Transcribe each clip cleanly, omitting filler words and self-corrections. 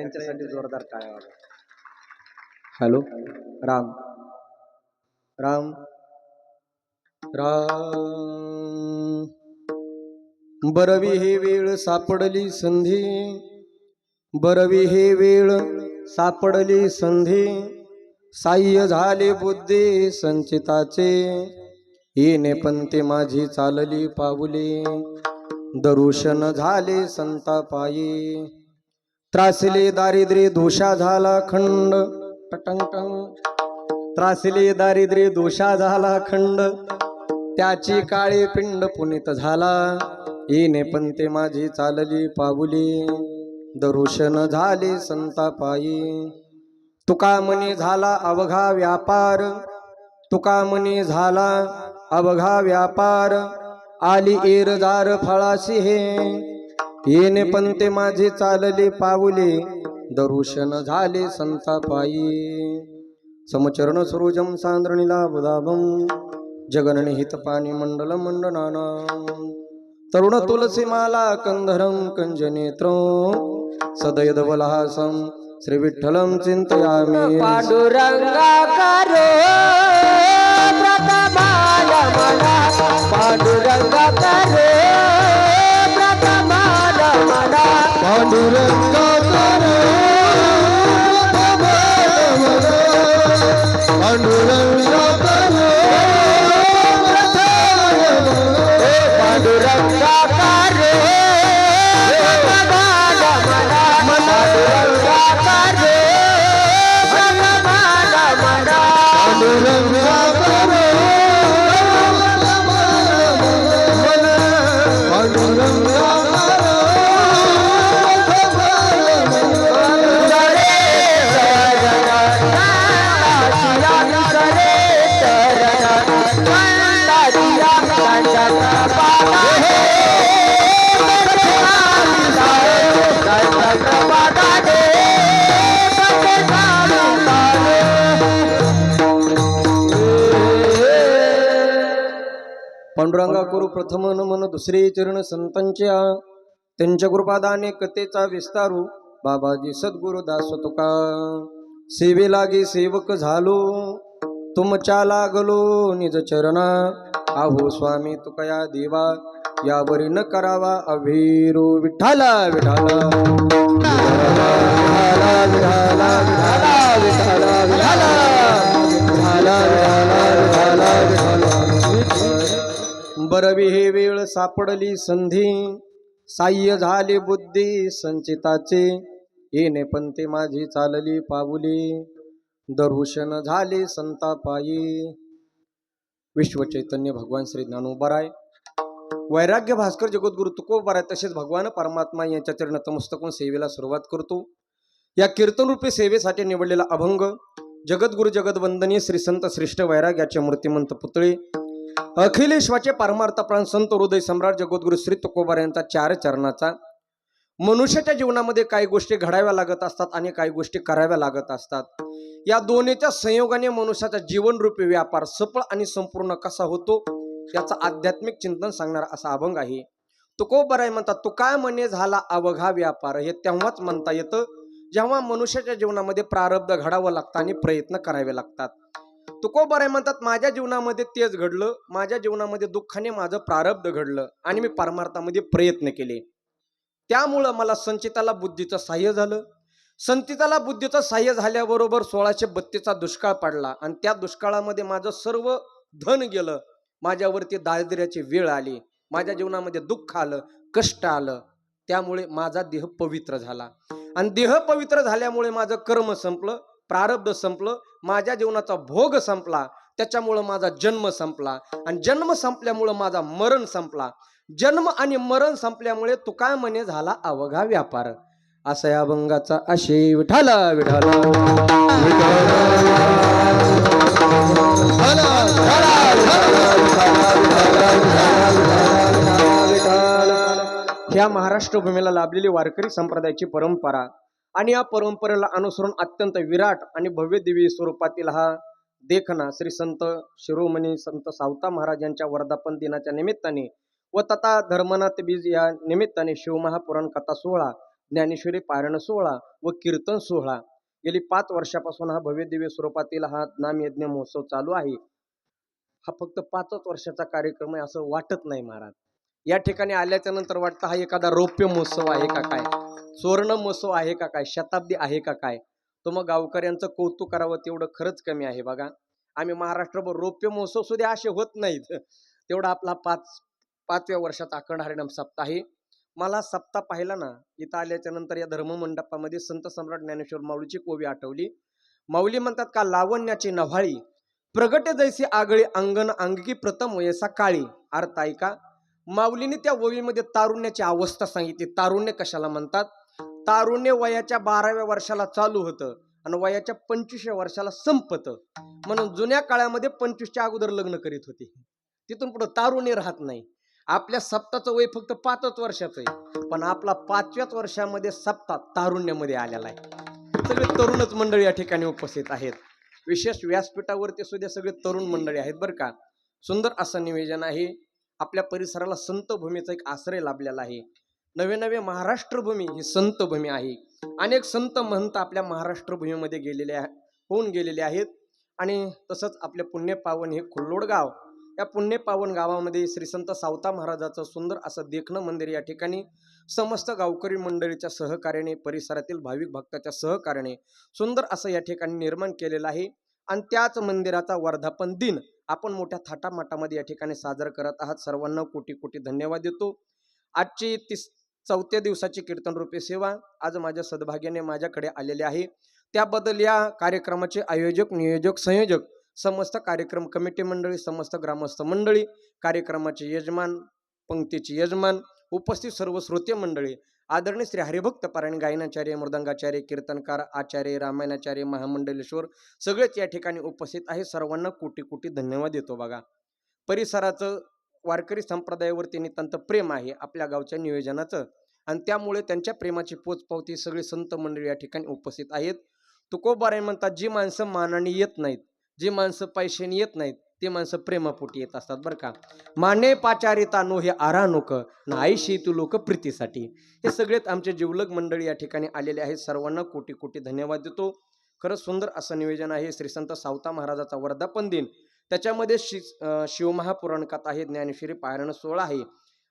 यांच्यासाठी जोरदार टाळ्या वाजवा. हॅलो राम राम राम. बरवी हे वेळ सापडली संधी, बरवी हे वेळ सापडली संधी, साह्य झाले बुद्धी संचिताचे, येणे पंते माझी चालली पाऊले, दरुशन झाले संतापायी, त्रासले दारिद्र्य दोषा झाला खंड, टटंग त्रासले दारिद्र्य दोषा झाला खंड, त्याची काळे पिंड पुनीत झाला, येणे पंते माझी चालली पाऊले, दरुशन झाले संतापायी, तुका मनी झाला अवघा व्यापार, तुका मनी झाला अवघा व्यापार, आली एरजार फळाशी हे, येणे पंते माझे चालले पाऊले, दरुशन झाले संतापायी, समचरण सरोजम सांद्रणीला बुदाभम, जगननि हितपाणी मंडल मंडनानां, तरुण तुलसी माला कंधरं कंजनेत्रं, सदयदवलहासं श्री विठ्ठलं चिंतयामि, पांडुरंगा करो प्रथमाय मला, पांडुरंगा करो प्रथमाय मला, पांडुरंगा करो पांडुरंगा करो पांडुरंगा करो प्रथमाय मला, पांडुरंगा करो प्रथमाय मला, पांडुरंगा करो पांडुरंगा पांडुरंगा करू प्रथम नमन दुसरे चरण संतांच्या, त्यांच्या कृपादाने कथेचा विस्तारू, बाबाजी सद्गुरु दास तुका, सेवे लागे सेवक झालो, तुमच्या लागलो निज चरणा, आहो स्वामी तुकया देवा, यावरी न करावा अभिरो, विठ्ठला विठ्ठला विठ्ठला विठ्ठला विठ्ठला विठ्ठला विठ्ठला विठ्ठला. बरवी हे वेळ सापडली संधी, साह्य झाले बुद्धी संचिताचे, येणे पंते माझी चालली पाऊले, दरुशन झाले संतापायी. विश्व चैतन्य भगवान श्री ज्ञानोबाराय, वैराग्य भास्कर जगद्गुरु तुकोबाराय तसेच भगवान परमात्मा यांच्या चरण नतमस्तक सेवेला सुरुवात करतो. या कीर्तन रूपी सेवेसाठी निवडलेला अभंग जगद्गुरु जगदवंदनीय श्री संत श्रेष्ठ वैराग्याचे मूर्तिमंत पुतळे, अखिलेश्वाचे परमार्थ प्राण संत हृदय सम्राट जगद्गुरु श्री तुकोबार यांचा 4 चरणाचा. मनुष्याच्या जीवनामध्ये काही गोष्टी घडाव्या लागत असतात आणि काही गोष्टी कराव्या लागत असतात. या दोन्हीच्या संयोगाने मनुष्याचा जीवनरूपी व्यापार सफळ आणि संपूर्ण कसा होतो याचा आध्यात्मिक चिंतन सांगणारा असा अभंग आहे. तुकोबाराय म्हणतात, तुका म्हणे झाला अवघा व्यापार. हे तेव्हाच म्हणता येतं जेव्हा मनुष्याच्या जीवनामध्ये प्रारब्ध घडावं लागतं आणि प्रयत्न करावे लागतात. तुकोबाराय म्हणतात, माझ्या जीवनामध्ये तेच घडलं, माझ्या जीवनामध्ये दुःखाने माझं प्रारब्ध घडलं आणि मी परमार्थामध्ये प्रयत्न केले, त्यामुळं मला संचिताला बुद्धीचं साह्य झालं. संचिताला बुद्धीचं साह्य झाल्याबरोबर 1632चा दुष्काळ पडला आणि त्या दुष्काळामध्ये माझं सर्व धन गेलं, माझ्यावरती दारिद्र्याची वेळ आली, माझ्या जीवनामध्ये दुःख आलं, कष्ट आलं, त्यामुळे माझा देह पवित्र झाला आणि देह पवित्र झाल्यामुळे माझं कर्म संपलं, प्रारब्ध संपलं, माझ्या जीवनाचा भोग संपला, त्याच्यामुळं माझा जन्म संपला आणि जन्म संपल्यामुळं माझा मरण संपला. जन्म आणि मरण संपल्यामुळे तुका म्हणे झाला अवघा व्यापार. असा या अभंगाचा आशय. विठाला विठाला ह्या महाराष्ट्र भूमीला लाभलेली वारकरी संप्रदायाची परंपरा आणि या परंपरेला अनुसरून अत्यंत विराट आणि भव्य दिव्य स्वरूपातील हा देखना श्री संत शिरोमणी संत सावता महाराज यांच्या वर्धापन दिनाच्या निमित्ताने व तथा धर्मनाथ बीज या निमित्ताने शिवमहापुराण कथा सोहळा ज्ञानेश्वरी पारायण सोहळा व कीर्तन सोहळा गेली 5 वर्षापासून हा भव्य दिव्य स्वरूपातील हा नामयज्ञ महोत्सव चालू आहे. हा फक्त 5च वर्षाचा कार्यक्रम आहे असं वाटत नाही महाराज. या ठिकाणी आल्याच्या नंतर वाटतं हा एखादा रौप्य महोत्सव आहे का काय, सुवर्ण महोत्सव आहे का काय, शताब्दी आहे का काय. तो मग गावकऱ्यांचं कौतुक करावं तेवढं खरंच कमी आहे बघा. आम्ही महाराष्ट्रभर रौप्य महोत्सव सुद्धा असे होत नाहीत, तेवढा आपला 5व्या वर्षाचा अखंड हरिनाम सप्ताह आहे. मला सप्ताह पाहिला ना, इथं आल्याच्या नंतर या धर्ममंडपामध्ये संत सम्राट ज्ञानेश्वर माऊलीची ओवी आठवली. माऊली म्हणतात का, लावण्याची नव्हाळी प्रगटे जैसी आगळी अंगण अंगी प्रथम वयसा काळी. अर्थ ऐका, माऊलीने त्या ओवीमध्ये तारुण्याची अवस्था सांगितली. तारुण्य कशाला म्हणतात? तारुण्य वयाच्या 12व्या वर्षाला चालू होतं आणि वयाच्या 25व्या वर्षाला संपतं. म्हणून जुन्या काळामध्ये 25च्या अगोदर लग्न करीत होते, तिथून पुढे तारुण्य राहत नाही. आपल्या सप्ताचं वय फक्त 5च वर्षाचं आहे, पण आपला 5व्याच वर्षामध्ये सप्ताह तारुण्यामध्ये आलेला आहे. सगळे तरुणच मंडळी या ठिकाणी उपस्थित आहेत. विशेष व्यासपीठावरती सुद्धा सगळे तरुण मंडळी आहेत बरं का. सुंदर असं निवेदन आहे. आपल्या परिसराला संत भूमीचा एक आश्रय लाभलेला आहे. नवे नवे महाराष्ट्र भूमी ही संत भूमी आहे. अनेक संत महंत आपल्या महाराष्ट्र भूमीमध्ये होऊन गेलेले आहेत. आणि तसंच आपले पुण्य पावन हे खुल्लोड गाव, या पुण्य पावन गावामध्ये श्री संत सावता महाराजाचं सुंदर असं देखणं मंदिर या ठिकाणी समस्त गावकरी मंडळीच्या सहकार्याने, परिसरातील भाविक भक्ताच्या सहकार्याने सुंदर असं या ठिकाणी निर्माण केलेलं आहे. आणि त्याच मंदिराचा वर्धापन दिन आपण मोठ्या थाटामाटामध्ये या ठिकाणी साजरा करत आहात. सर्वांना कोटी कोटी धन्यवाद देतो. आजची 4थ्या दिवसाची कीर्तन रूपी सेवा आज माझ्या सद्भाग्याने माझ्याकडे आलेली आहे. त्याबद्दल या कार्यक्रमाचे आयोजक, नियोजक, संयोजक, समस्त कार्यक्रम कमिटी मंडळी, समस्त ग्रामस्थ मंडळी, कार्यक्रमाचे यजमान, पंक्तीचे यजमान, उपस्थित सर्व श्रोते मंडळी, आदरणीय श्री हरिभक्त पारायण गायनाचार्य, मृदंगाचार्य, कीर्तनकार, आचार्य, रामायणाचार्य, महामंडलेश्वर सगळेच या ठिकाणी उपस्थित आहे. सर्वांना कोटी कोटी धन्यवाद देतो. बघा, परिसराचं वारकरी संप्रदायावरती नितांत प्रेम आहे आपल्या गावच्या नियोजनाचं, आणि त्यामुळे त्यांच्या प्रेमाची पोचपावती सगळे संत मंडळी या ठिकाणी उपस्थित आहेत. तुकोबाराय म्हणतात, जी माणसं मानाने येत नाहीत, जी माणसं पैशाने येत नाहीत, ते माणसं प्रेमापोटी येत असतात बरं का. माने पाचारिता नो हे आरानुक नाहीशी तू लोक प्रीतीसाठी. हे सगळेच आमचे जिवलग मंडळी या ठिकाणी आलेले आहेत. सर्वांना कोटी कोटी धन्यवाद देतो. खरंच सुंदर असं निवेदन आहे. श्री संत सावता महाराजाचा वर्धापन दिन, त्याच्यामध्ये शिवमहापुराण कथा आहे, ज्ञानेश्वरी पारायण सोहळा आहे,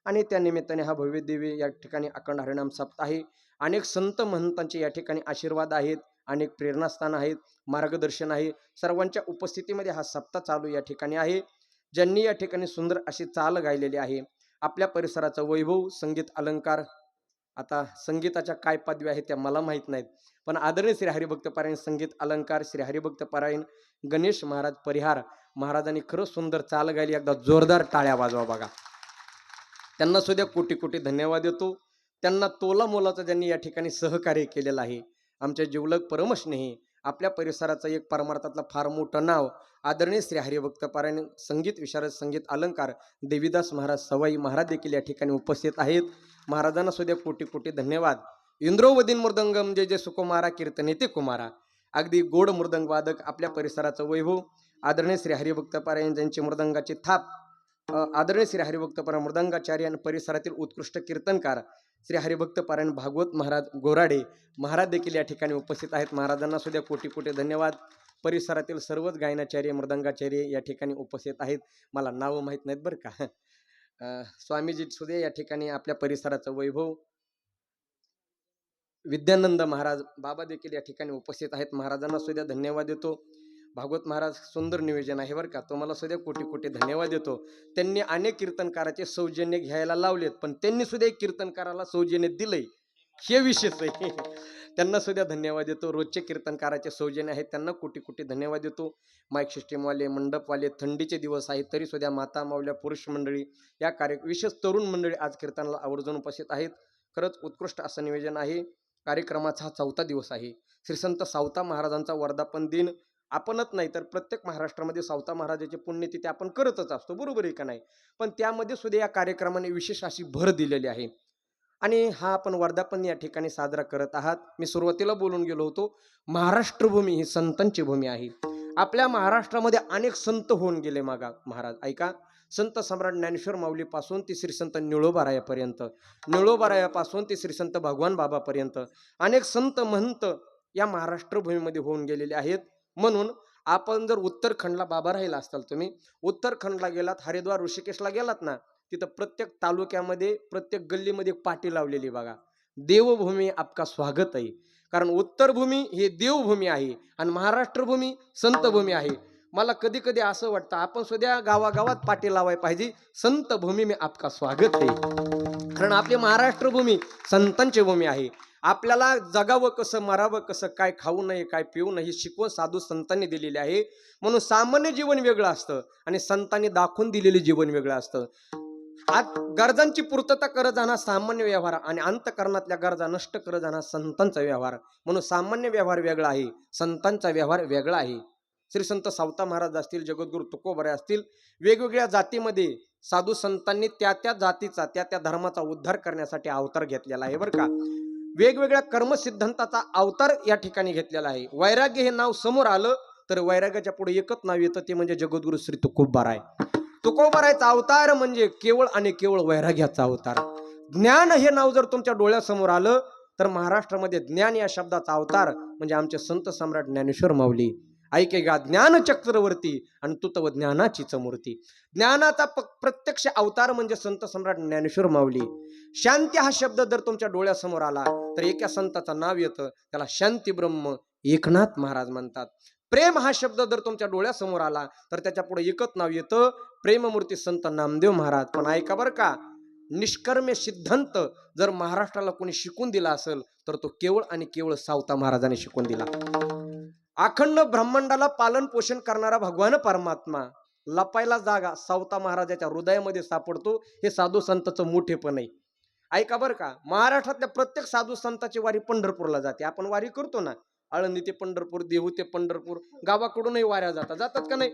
आणि त्या निमित्ताने हा भव्य दिव्य या ठिकाणी अखंड हरिनाम सप्ताह आहे. अनेक संत महंतांचे या ठिकाणी आशीर्वाद आहेत, अनेक प्रेरणास्थान आहेत, मार्गदर्शन आहे. सर्वांच्या उपस्थितीमध्ये हा सप्ताह चालू या ठिकाणी आहे. ज्यांनी या ठिकाणी सुंदर अशी चाल गायलेली आहे. आपल्या परिसराचं वैभव, संगीत अलंकार, आता संगीताच्या काय पदवी आहेत त्या मला माहीत नाहीत, पण आदरणीय श्री हरिभक्त पारायण संगीत अलंकार, श्री हरिभक्त पारायण गणेश महाराज परिहार महाराजांनी खरंच सुंदर चाल गायली. एकदा जोरदार टाळ्या वाजवा बघा. त्यांना सुद्धा कोटी कोटी धन्यवाद देतो. त्यांना तोला मोलाचं ज्यांनी या ठिकाणी सहकार्य केलेलं आहे. आमच्या जिवलग परमस्नेही, आपल्या परिसराचं एक परमार्थातलं फार मोठं नाव, आदरणीय श्री हरिभक्त पारायण संगीत विशारद, संगीत अलंकार देवीदास महाराज सवाई महाराज देखील या ठिकाणी उपस्थित आहेत. महाराजांना सुद्धा कोटी कोटी धन्यवाद. इंद्रोवदीन मृदंगम जय जय सुकुमारा कीर्तन येते कुमारा. अगदी गोड मृदंग वादक, आपल्या परिसराचं वैभव, आदरणीय श्री हरिभक्त पारायण ज्यांची मृदंगाची थाप, आदरणीय श्री हरिभक्त पारायण मृदंगाचार्य आणि परिसरातील उत्कृष्ट कीर्तनकार श्री हरिभक्त पारायण भागवत महाराज गोराडे महाराज देखील या ठिकाणी उपस्थित आहेत. महाराजांना सुद्धा कोटी कोटी धन्यवाद. परिसरातील सर्वच गायनाचार्य, मृदंगाचार्य या ठिकाणी उपस्थित आहेत. मला नावं माहीत नाहीत बरं का. स्वामीजी सुद्धा या ठिकाणी आपल्या परिसराचं वैभव, विद्यानंद महाराज बाबा देखील या ठिकाणी उपस्थित आहेत. महाराजांना सुद्धा धन्यवाद देतो. भागवत महाराज सुंदर नियोजन आहे बरं का, तुम्हाला सुद्धा कोटी कोटी धन्यवाद देतो. त्यांनी अनेक कीर्तनकाराचे सौजन्य घ्यायला लावलेत, पण त्यांनी सुद्धा एक कीर्तनकाराला सौजन्य दिलंय, हे विशेष आहे. त्यांना सुद्धा धन्यवाद देतो. रोजचे कीर्तनकाराचे सौजन्य आहेत, त्यांना कोटी कोटी धन्यवाद देतो. माईक सिस्टीमवाले, मंडपवाले, थंडीचे दिवस आहेत तरी सुद्धा माता मावल्या, पुरुष मंडळी, या विशेष तरुण मंडळी आज कीर्तनाला आवर्जून उपस्थित आहेत. खरंच उत्कृष्ट असं नियोजन आहे. कार्यक्रमाचा हा 4था दिवस आहे. श्री संत सावता महाराजांचा वर्धापन दिन आपणच नाही तर प्रत्येक महाराष्ट्रामध्ये सावता महाराजाची पुण्यतिथी आपण करतच असतो, बरोबर आहे का नाही. पण त्यामध्ये सुद्धा या कार्यक्रमाने विशेष अशी भर दिलेली आहे. आणि हा आपण वर्धापन या ठिकाणी साजरा करत आहात. मी सुरुवातीला बोलून गेलो होतो, महाराष्ट्रभूमी ही संतांची भूमी आहे. आपल्या महाराष्ट्रामध्ये अनेक संत होऊन गेले महाराज. ऐका, संत सम्राट ज्ञानेश्वर माऊलीपासून ते श्री संत निळोबारायापर्यंत, निळोबारायापासून ते श्री संत भगवान बाबापर्यंत अनेक संत महंत या महाराष्ट्र भूमीमध्ये होऊन गेलेले आहेत. म्हणून आपण जर उत्तराखंडला बाबा राहिला असताल, तुम्ही उत्तराखंडला गेलात, हरिद्वार ऋषिकेशला गेलात ना, तिथं प्रत्येक तालुक्यामध्ये प्रत्येक गल्लीमध्ये एक पाटी लावलेली बघा, देवभूमी आपका स्वागत आहे. कारण उत्तरभूमी हे देवभूमी आहे आणि महाराष्ट्र भूमी संत भूमी आहे. मला कधी कधी असं वाटतं आपण सुद्धा गावागावात पाटी लावाय पाहिजे, संत भूमी में आपका स्वागत आहे. कारण आपली महाराष्ट्र भूमी संतांची भूमी आहे. आपल्याला जगावं कसं, मरावं कसं, काय खाऊ नये, काय पिऊ नये, ही शिकवण साधू संतांनी दिलेली आहे. म्हणून सामान्य जीवन वेगळं असतं आणि संतांनी दाखवून दिलेलं जीवन वेगळं असतं. आज गरजांची पूर्तता करत जाणार सामान्य व्यवहार आणि अंतकरणातल्या गरजा नष्ट करत जाणार संतांचा व्यवहार. म्हणून सामान्य व्यवहार वेगळा आहे, संतांचा व्यवहार वेगळा आहे. श्री संत सावता महाराज असतील, जगद्गुरु तुकोबराय असतील, वेगवेगळ्या जातीमध्ये साधू संतांनी त्या त्या जातीचा, त्या त्या धर्माचा उद्धार करण्यासाठी अवतार घेतलेला आहे बरं का. वेगवेगळ्या कर्मसिद्धांताचा अवतार या ठिकाणी घेतलेला आहे. वैराग्य हे नाव समोर आलं तर वैराग्याच्या पुढे एकच नाव येतं, ते म्हणजे जगद्गुरु श्री तुकोबराय. तुकोबरायचा अवतार म्हणजे केवळ आणि केवळ वैराग्याचा अवतार. ज्ञान हे नाव जर तुमच्या डोळ्यासमोर आलं तर महाराष्ट्रामध्ये ज्ञान या शब्दाचा अवतार म्हणजे आमचे संत सम्राट ज्ञानेश्वर माऊली. ऐकेगा ज्ञान चक्रवर्ती आणि तू तव ज्ञानाचीच मूर्ती. ज्ञानाचा प्रत्यक्ष अवतार म्हणजे संत सम्राट ज्ञानेश्वर माऊली. शांती हा शब्द जर तुमच्या डोळ्यासमोर आला तर एका संताचं नाव येतं, त्याला शांती ब्रह्म एकनाथ महाराज म्हणतात. प्रेम हा शब्द जर तुमच्या डोळ्यासमोर आला तर त्याच्या पुढे एकच नाव येतं, प्रेममूर्ती संत नामदेव महाराज. पण ऐका बरं का, निष्कर्म्य सिद्धांत जर महाराष्ट्राला कोणी शिकून दिला असेल तर तो केवळ आणि केवळ सावता महाराजांनी शिकून दिला. अखंड ब्रह्मांडाला पालन पोषण करणारा भगवान परमात्मा लपायला जागा सावता महाराजाच्या हृदयामध्ये सापडतो. हे साधू संतांचं मोठेपण आहे. ऐका बरं का, महाराष्ट्रातल्या प्रत्येक साधू संतांची वारी पंढरपूरला जाते. आपण वारी करतो ना, आळंदी ते पंढरपूर, देहू ते पंढरपूर, गावाकडूनही वाऱ्या जातात का नाही?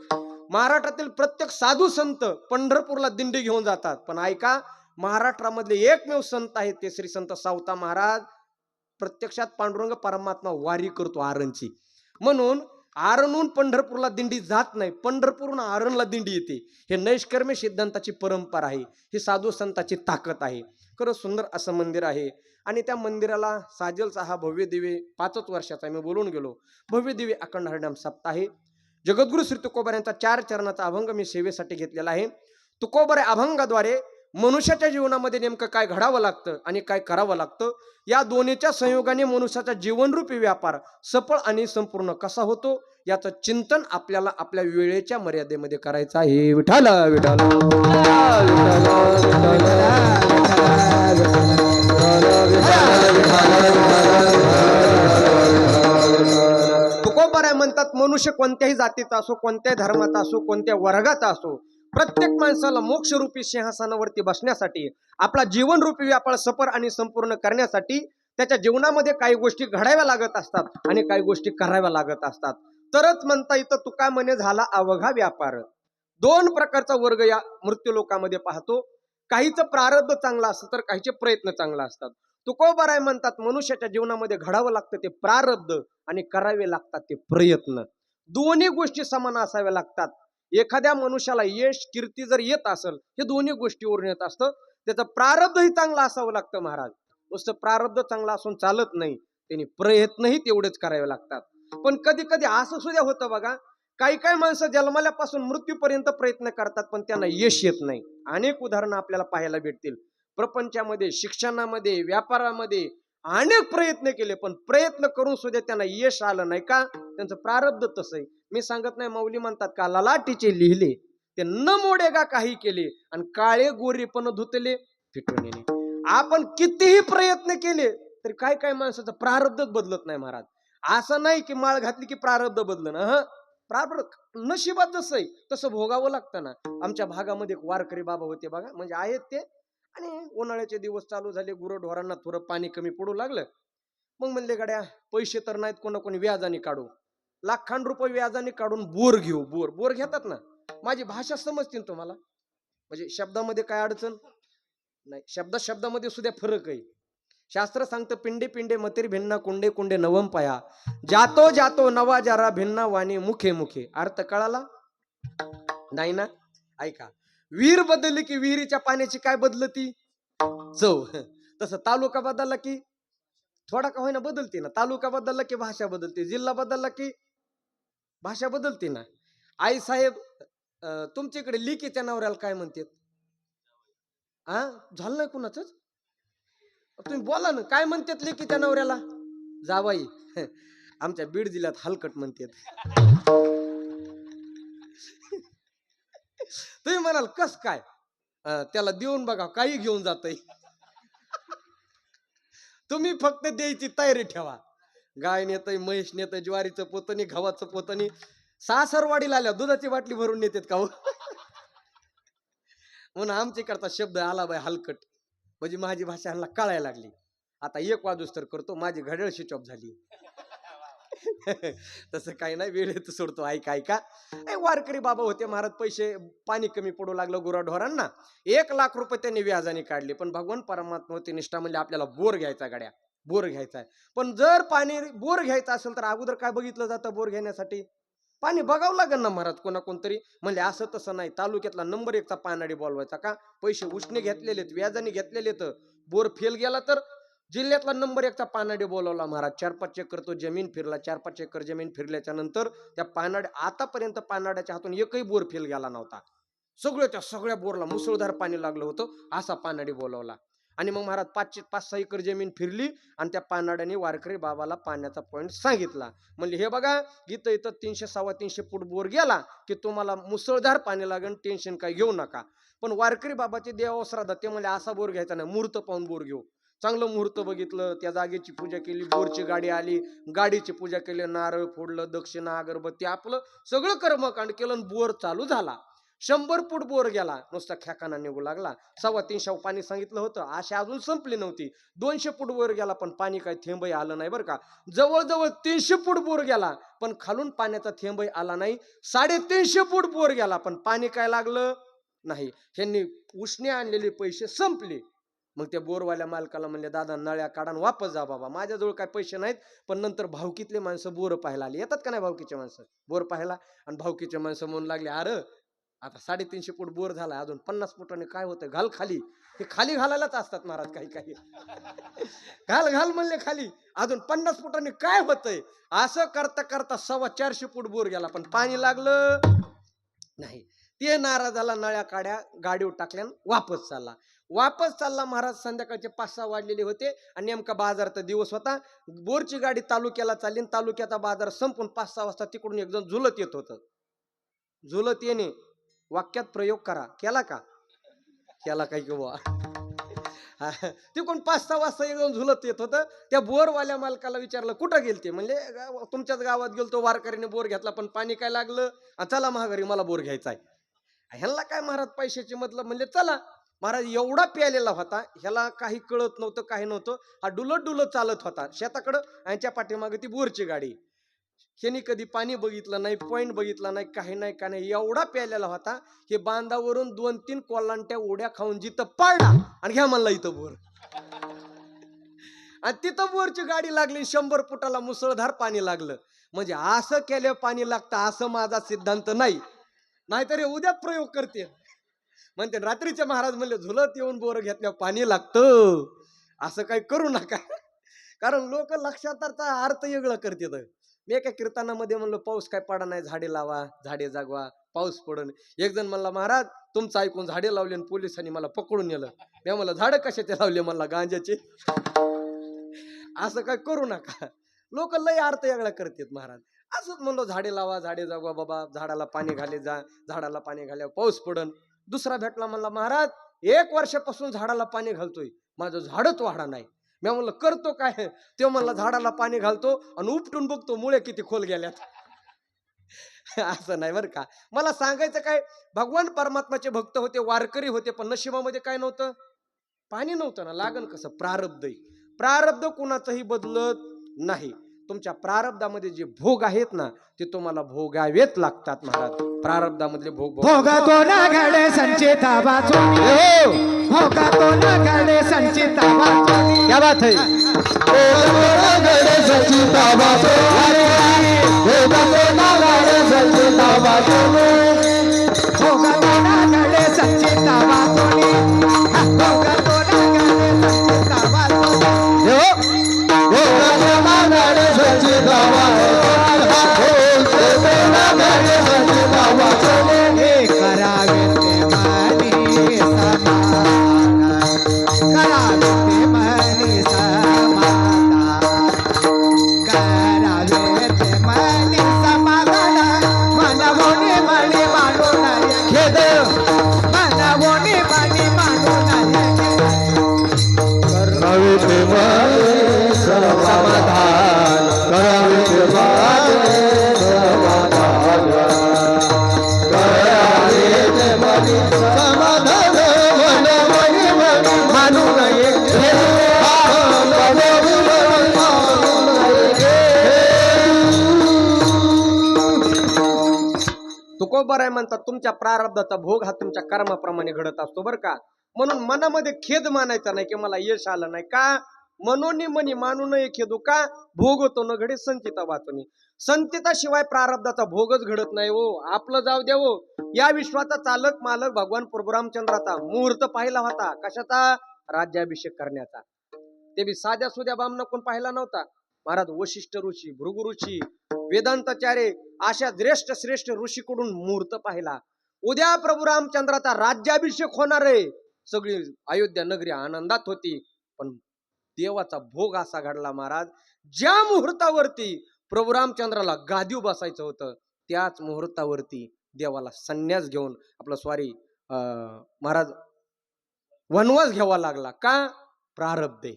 महाराष्ट्रातील प्रत्येक साधू संत पंढरपूरला दिंडी घेऊन जातात. पण ऐका, महाराष्ट्रामधले एकमेव संत आहेत ते श्री संत सावता महाराज. प्रत्यक्षात पांडुरंग परमात्मा वारी करतो आरणची. म्हणून आरणहून पंढरपूरला दिंडी जात नाही, पंढरपूरहून आरणला दिंडी येते. हे नैष्कर्म्य सिद्धांताची परंपरा आहे, ही साधू संतांची ताकद आहे. खरं सुंदर असं मंदिर आहे आणि त्या मंदिराला साजलचा हा भव्य दिव्य 5 वर्षाचा मी बोलून गेलो. भव्य दिव्य अखंड हरिनाम सप्ताह आहे. जगद्गुरु श्री तुकोबरायांचा 4 चरणाचा अभंग मी सेवेसाठी घेतलेला आहे. तुकोबराय अभंगाद्वारे मनुष्याच्या जीवनामध्ये नेमकं काय घडावं लागतं आणि काय करावं लागतं, या दोन्हीच्या संयोगाने मनुष्याचा जीवनरूपी व्यापार सफळ आणि संपूर्ण कसा होतो याचं चिंतन आपल्याला आपल्या वेळेच्या मर्यादेमध्ये करायचं आहे. विठ्ठल विठ्ठल तुकोबराय म्हणतात, मनुष्य कोणत्याही जातीचा असो, कोणत्याही धर्माचा असो, कोणत्या वर्गाचा असो, प्रत्येक माणसाला मोक्षरूपी सिंहासनावरती बसण्यासाठी, आपला जीवनरूपी व्यापार सफळ आणि संपूर्ण करण्यासाठी त्याच्या जीवनामध्ये काही गोष्टी घडाव्या लागत असतात आणि काही गोष्टी कराव्या लागत असतात. तरच म्हणता येतं तुका म्हणे झाला अवघा व्यापार. 2 प्रकारचा वर्ग या मृत्यू लोकामध्ये पाहतो. काहीचं प्रारब्ध चांगला असतं तर काहीचे प्रयत्न चांगला असतात. तुकोबराय म्हणतात, मनुष्याच्या जीवनामध्ये घडावं लागतं ते प्रारब्ध आणि करावे लागतात ते प्रयत्न. दोन्ही गोष्टी समान असाव्या लागतात. एखाद्या मनुष्याला यश कीर्ती जर येत असेल, हे दोन्ही गोष्टीवरून येत असतं. त्याचं प्रारब्धही चांगलं असावं लागतं महाराज. नुसतं प्रारब्ध चांगलं असून चालत नाही, त्यांनी प्रयत्नही तेवढेच करावे लागतात. पण कधी कधी असं सुद्धा होतं बघा, काही काही माणसं जन्मल्यापासून मृत्यूपर्यंत प्रयत्न करतात पण त्यांना यश येत नाही. अनेक उदाहरणं आपल्याला पाहायला भेटतील. प्रपंचामध्ये, शिक्षणामध्ये, व्यापारामध्ये अनेक प्रयत्न केले पण प्रयत्न करून सुद्धा त्यांना यश आलं नाही. का? त्यांचं प्रारब्ध तसं आहे. मी सांगत नाही, माऊली म्हणतात का ललाटीचे लिहिले ते न मोडेगा काही केले आणि काळे गोरे पण धुतले फिटून येणे. आपण कितीही प्रयत्न केले तरी काय काय माणसाचं प्रारब्धच बदलत नाही महाराज. असं नाही की माळ घातली की प्रारब्ध बदलं ना. प्रारब्ध नशिबात जसं आहे तसं भोगावं लागतं ना. आमच्या भागामध्ये एक वारकरी बाबा होते बघा, म्हणजे आहेत ते, आणि उन्हाळ्याचे दिवस चालू झाले, गुरंढोरांना थोडं पाणी कमी पडू लागलं. मग म्हणले गड्या पैसे तर नाहीत, कोणी व्याजाने काढू, लाखांड रुपये व्याजाने काढून बोर घेऊ. बोर घेतात ना. माझी भाषा समजतील तुम्हाला, म्हणजे शब्दामध्ये काय अडचण नाही, शब्दामध्ये सुद्धा फरक आहे. शास्त्र सांगतं, पिंडे पिंडे मतीर भिन्ना कुंडे कुंडे नवम पाया, जातो जातो नवा जारा भिन्ना वाणी मुखे मुखे. अर्थ कळाला नाही ना? ऐका, विहीर बदलली की विहिरीच्या पाण्याची काय बदलती? चव. तसं तालुका बदलला की थोडा का होईना बदलते ना. तालुका बदलला की भाषा बदलते, जिल्हा बदलला की भाषा बदलते ना. आई साहेब, तुमच्या इकडे लिकीच्या नवऱ्याला काय म्हणतात? हा, झालं नाही कुणाच? तुम्ही बोला ना, काय म्हणतात लेकीच्या नवऱ्याला? जावाई. आमच्या बीड जिल्ह्यात हलकट म्हणतात. तुम्ही म्हणाल कस काय? त्याला देऊन बघा, काही घेऊन जातय. तुम्ही फक्त द्यायची तयारी ठेवा. गाय नेतय, म्हैस नेतय, ज्वारीचं पोतनी, गव्हाचं पोतनी. सासरवाडीला आल्या दुधाची बाटली भरून नेतात का हो? म्हणून आमच्याकडचा शब्द आला बाय हलकट, म्हणजे माझी भाषा ह्यांना कळायला लागली. आता 1 वाजूस तर करतो, माझी घड्याळ स्विच ऑफ झाली. तसं काही नाही, वेळेत सोडतो. ऐका. वारकरी बाबा होते महाराज, पैसे पाणी कमी पडू लागलं गुराढोरांना. 1 लाख रुपये त्यांनी व्याजाने काढले. पण भगवान परमात्मा होते निष्ठा, म्हणजे आपल्याला बोर घ्यायचा, गाड्या बोर घ्यायचा. पण जर पाणी बोर घ्यायचा असेल तर अगोदर काय बघितलं जातं? बोर घेण्यासाठी पाणी बघावं लागेल ना महाराज. कोणतरी म्हणजे असं तसं नाही, तालुक्यातला नंबर 1चा पानाडी बोलवायचा का? पैसे उसने घेतलेले, व्याजाने घेतलेले. तर बोर फेल गेला तर जिल्ह्यातला नंबर 1चा पानाडी बोलवला महाराज. 4-5 एकर तो जमीन फिरला. 4-5 एकर जमीन फिरल्याच्या नंतर त्या पानाड्या, आतापर्यंत पानाड्याच्या हातून एकही बोर फेल गेला नव्हता. त्या सगळ्या बोरला मुसळधार पाणी लागलं होतं. असा पानाडी बोलवला. आणि मग महाराज 5-6 एकर जमीन फिरली आणि त्या पानाड्याने वारकरी बाबाला पाण्याचा पॉईंट सांगितला. म्हणजे हे बघा, इथं 300-350 फूट बोर गेला की तुम्हाला मुसळधार पाणी लागेल, टेन्शन काय घेऊ नका. पण वारकरी बाबाचे देवावर श्रद्धा, ते म्हणजे असा बोर घ्यायचा नाही, मुहूर्त पाहून बोर घेऊ. चांगलं मुहूर्त बघितलं, त्या जागेची पूजा केली, बोरची गाडी आली, गाडीची पूजा केली, नारळ फोडलं, दक्षिणा, अगरबत्ती, आपलं सगळं कर्मकांड केलं, बोर चालू झाला. 100 फूट बोर गेला, नुसता खेकाना निघू लागला. 350 पाणी सांगितलं होतं, आशा अजून संपली नव्हती. 200 फूट बोर गेला, पण पाणी काही थेंबही आलं नाही बरं का. जवळजवळ 300 फूट बोर गेला, पण खालून पाण्याचा थेंबही आला नाही. 350 फूट बोर गेला, पण पाणी काय लागलं नाही. ह्यांनी उसने आणलेले पैसे संपले. मग त्या बोरवाल्या मालकाला म्हणले, दादा नळ्या काढा वापस जा बाबा, माझ्याजवळ काय पैसे नाहीत. पण नंतर भावकीतले माणसं बोर पाहायला आली. येतात का नाही भावकीचे माणसं बोर पाहायला? आणि भावकीचे माणसं म्हणून लागले, अरे आता 350 फूट बोर झाला, अजून 50 फुटाने काय होतं, घाल खाली. हे खाली घालायलाच असतात महाराज काही. घाल म्हणले खाली, अजून 50 फुटाने काय होतंय. असं करता करता 450 फूट बोर गेला, पण पाणी लागलं नाही. ते नाराजाला नळ्या काड्या गाडीवर टाकल्या, वापस चालला महाराज. संध्याकाळचे 5-6 वाजलेले होते आणि नेमका बाजारचा दिवस होता. बोरची गाडी तालुक्याला चालली, तालुक्याचा बाजार संपून 5-6 वाजता तिकडून एक जण झुलत येत होतं. झुलत येणे वाक्यात प्रयोग करा. केला काय किंवा तिकडून 5-6 वाजता एक जण झुलत येत होतं. त्या बोरवाल्या मालकाला विचारलं, कुठं गेलते? म्हणजे तुमच्याच गावात गेलतो, वारकरीने बोर घेतला, पण पाणी काय लागलं, चला महागारी मला बोर घ्यायचा आहे. ह्याला काय महाराज पैशाची मतलब, म्हणजे चला. महाराज एवढा प्यालेला होता, ह्याला काही कळत नव्हतं, काही नव्हतं. हा डुलत चालत होता शेताकडं, यांच्या पाठीमागे ती बोरची गाडी. ह्यानी कधी पाणी बघितलं नाही, पॉईंट बघितला नाही, काही नाही. एवढा प्यालेला होता, हे बांधावरून 2-3 कोलांट्या उड्या खाऊन जिथं पडला आणि घ्या म्हणला इथं बोर. आणि तिथं बोरची गाडी लागली, 100 फुटाला मुसळधार पाणी लागलं. म्हणजे असं केलं पाणी लागतं, असं माझा सिद्धांत नाही. नाहीतर हे उद्या प्रयोग करते म्हणते, रात्रीचे महाराज म्हणले झुलत येऊन बोर घेतल्यावर पाणी लागतं, असं काही करू नका. कारण लोक लक्षात अर्थ वेगळं करतात. मी एका कीर्तनामध्ये म्हणलं, पाऊस काय पडा नाही, झाडे लावा, झाडे जागवा, पाऊस पडून. एक जण म्हणला, महाराज तुमचं ऐकून झाडे लावले आणि पोलिसांनी मला पकडून नेलं. मी म्हणलं, झाडं कशाचे लावले? म्हणला, गांजाचे. असं काय करू नका, लोक लय अर्थ वेगळा करतात महाराज. असंच म्हणलो, झाडे लावा, झाडे जागवा बाबा, झाडाला पाणी घाले जा, झाडाला पाणी घाल्यावर पाऊस पडन. दुसरा भेटला, म्हणला, महाराज 1 वर्षापासून झाडाला पाणी घालतोय, माझं झाडच वाढा नाही. मी म्हणलं, करतो काय? तो म्हणला, झाडाला पाणी घालतो आणि उपटून बघतो मुळे किती खोल गेल्यात. असं नाही बरं का. मला सांगायचं काय, भगवान परमात्माचे भक्त होते, वारकरी होते, पण नशिबामध्ये काय नव्हतं? पाणी नव्हतं ना. लागन कसं? प्रारब्ध कुणाचंही बदलत नाही. तुमच्या प्रारब्धामध्ये जे भोग आहेत ना, ते तुम्हाला भोगावेच लागतात महाराज. प्रारब्धामधले भोगातो ना घडे संचिता वाचून, भोगातो ना घडे संचिता वाचून. क्या बात है. घडे संचिता वाचून, भोगातो ना घडे संचिता वाचून, भोगातो ना घडे संचिता तुकोबाराय म्हणतात तुमच्या प्रारब्धाचा भोग हा तुमच्या कर्माप्रमाणे घडत असतो बरं का. म्हणून मनामध्ये खेद मानायचा नाही की मला यश आलं नाही का. मनोनी मनी मानू नये खेदू का, भोगतो न घडे संचिता वाचून. संचिताशिवाय प्रारब्धाचा भोगच घडत नाही हो. आपलं जाऊ द्या हो. या विश्वाचा चालक मालक भगवान परशुरामचंद्राचा मुहूर्त पाहिला होता कशाचा, राज्याभिषेक करण्याचा. ते बी साध्या सुध्या बामना कोण पाहिला नव्हता. महाराज वशिष्ठ ऋषी, भृगु ऋषी, वेदांताचार्य अशा श्रेष्ठ ऋषीकडून मुहूर्त पाहिला. उद्या प्रभू रामचंद्राचा राज्याभिषेक होणार आहे. सगळी अयोध्या नगरी आनंदात होती. पण देवाचा भोग असा घडला महाराज, ज्या मुहूर्तावरती प्रभू रामचंद्राला गादीवर बसायचं होतं त्याच मुहूर्तावरती देवाला संन्यास घेऊन महाराज वनवास घ्यावा लागला का, प्रारब्ध आहे.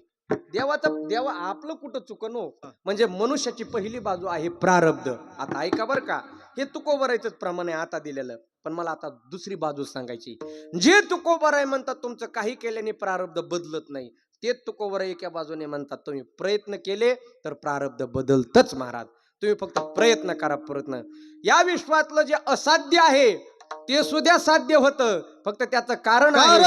देवा आपलं कुठं चुकन हो. म्हणजे मनुष्याची पहिली बाजू आहे प्रारब्ध. आता ऐका बर का, हे तुकोबरायचंच प्रमाण आहे आता दिलेलं. पण मला आता दुसरी बाजू सांगायची. जे तुकोबराय म्हणतात तुमचं काही केल्याने प्रारब्ध बदलत नाही, ते तुकोबराय एका बाजूने म्हणतात तुम्ही प्रयत्न केले तर प्रारब्ध बदलतच महाराज. तुम्ही फक्त प्रयत्न करा. प्रयत्न, या विश्वातलं जे असाध्य आहे ते सुद्धा साध्य होतं. फक्त त्याचं कारण आहे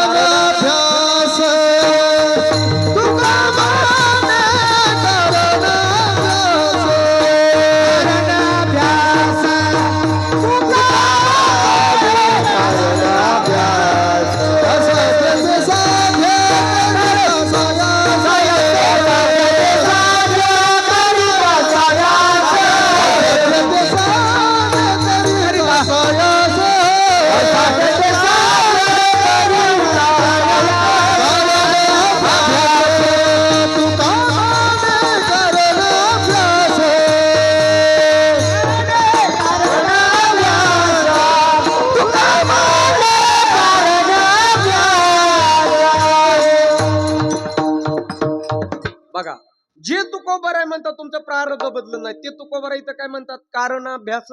बघा. जे तुकोबराय म्हणतात तुमचं प्रारब्ध बदलत नाही, ते तुकोबराय इथं काय म्हणतात, कारणाभ्यास.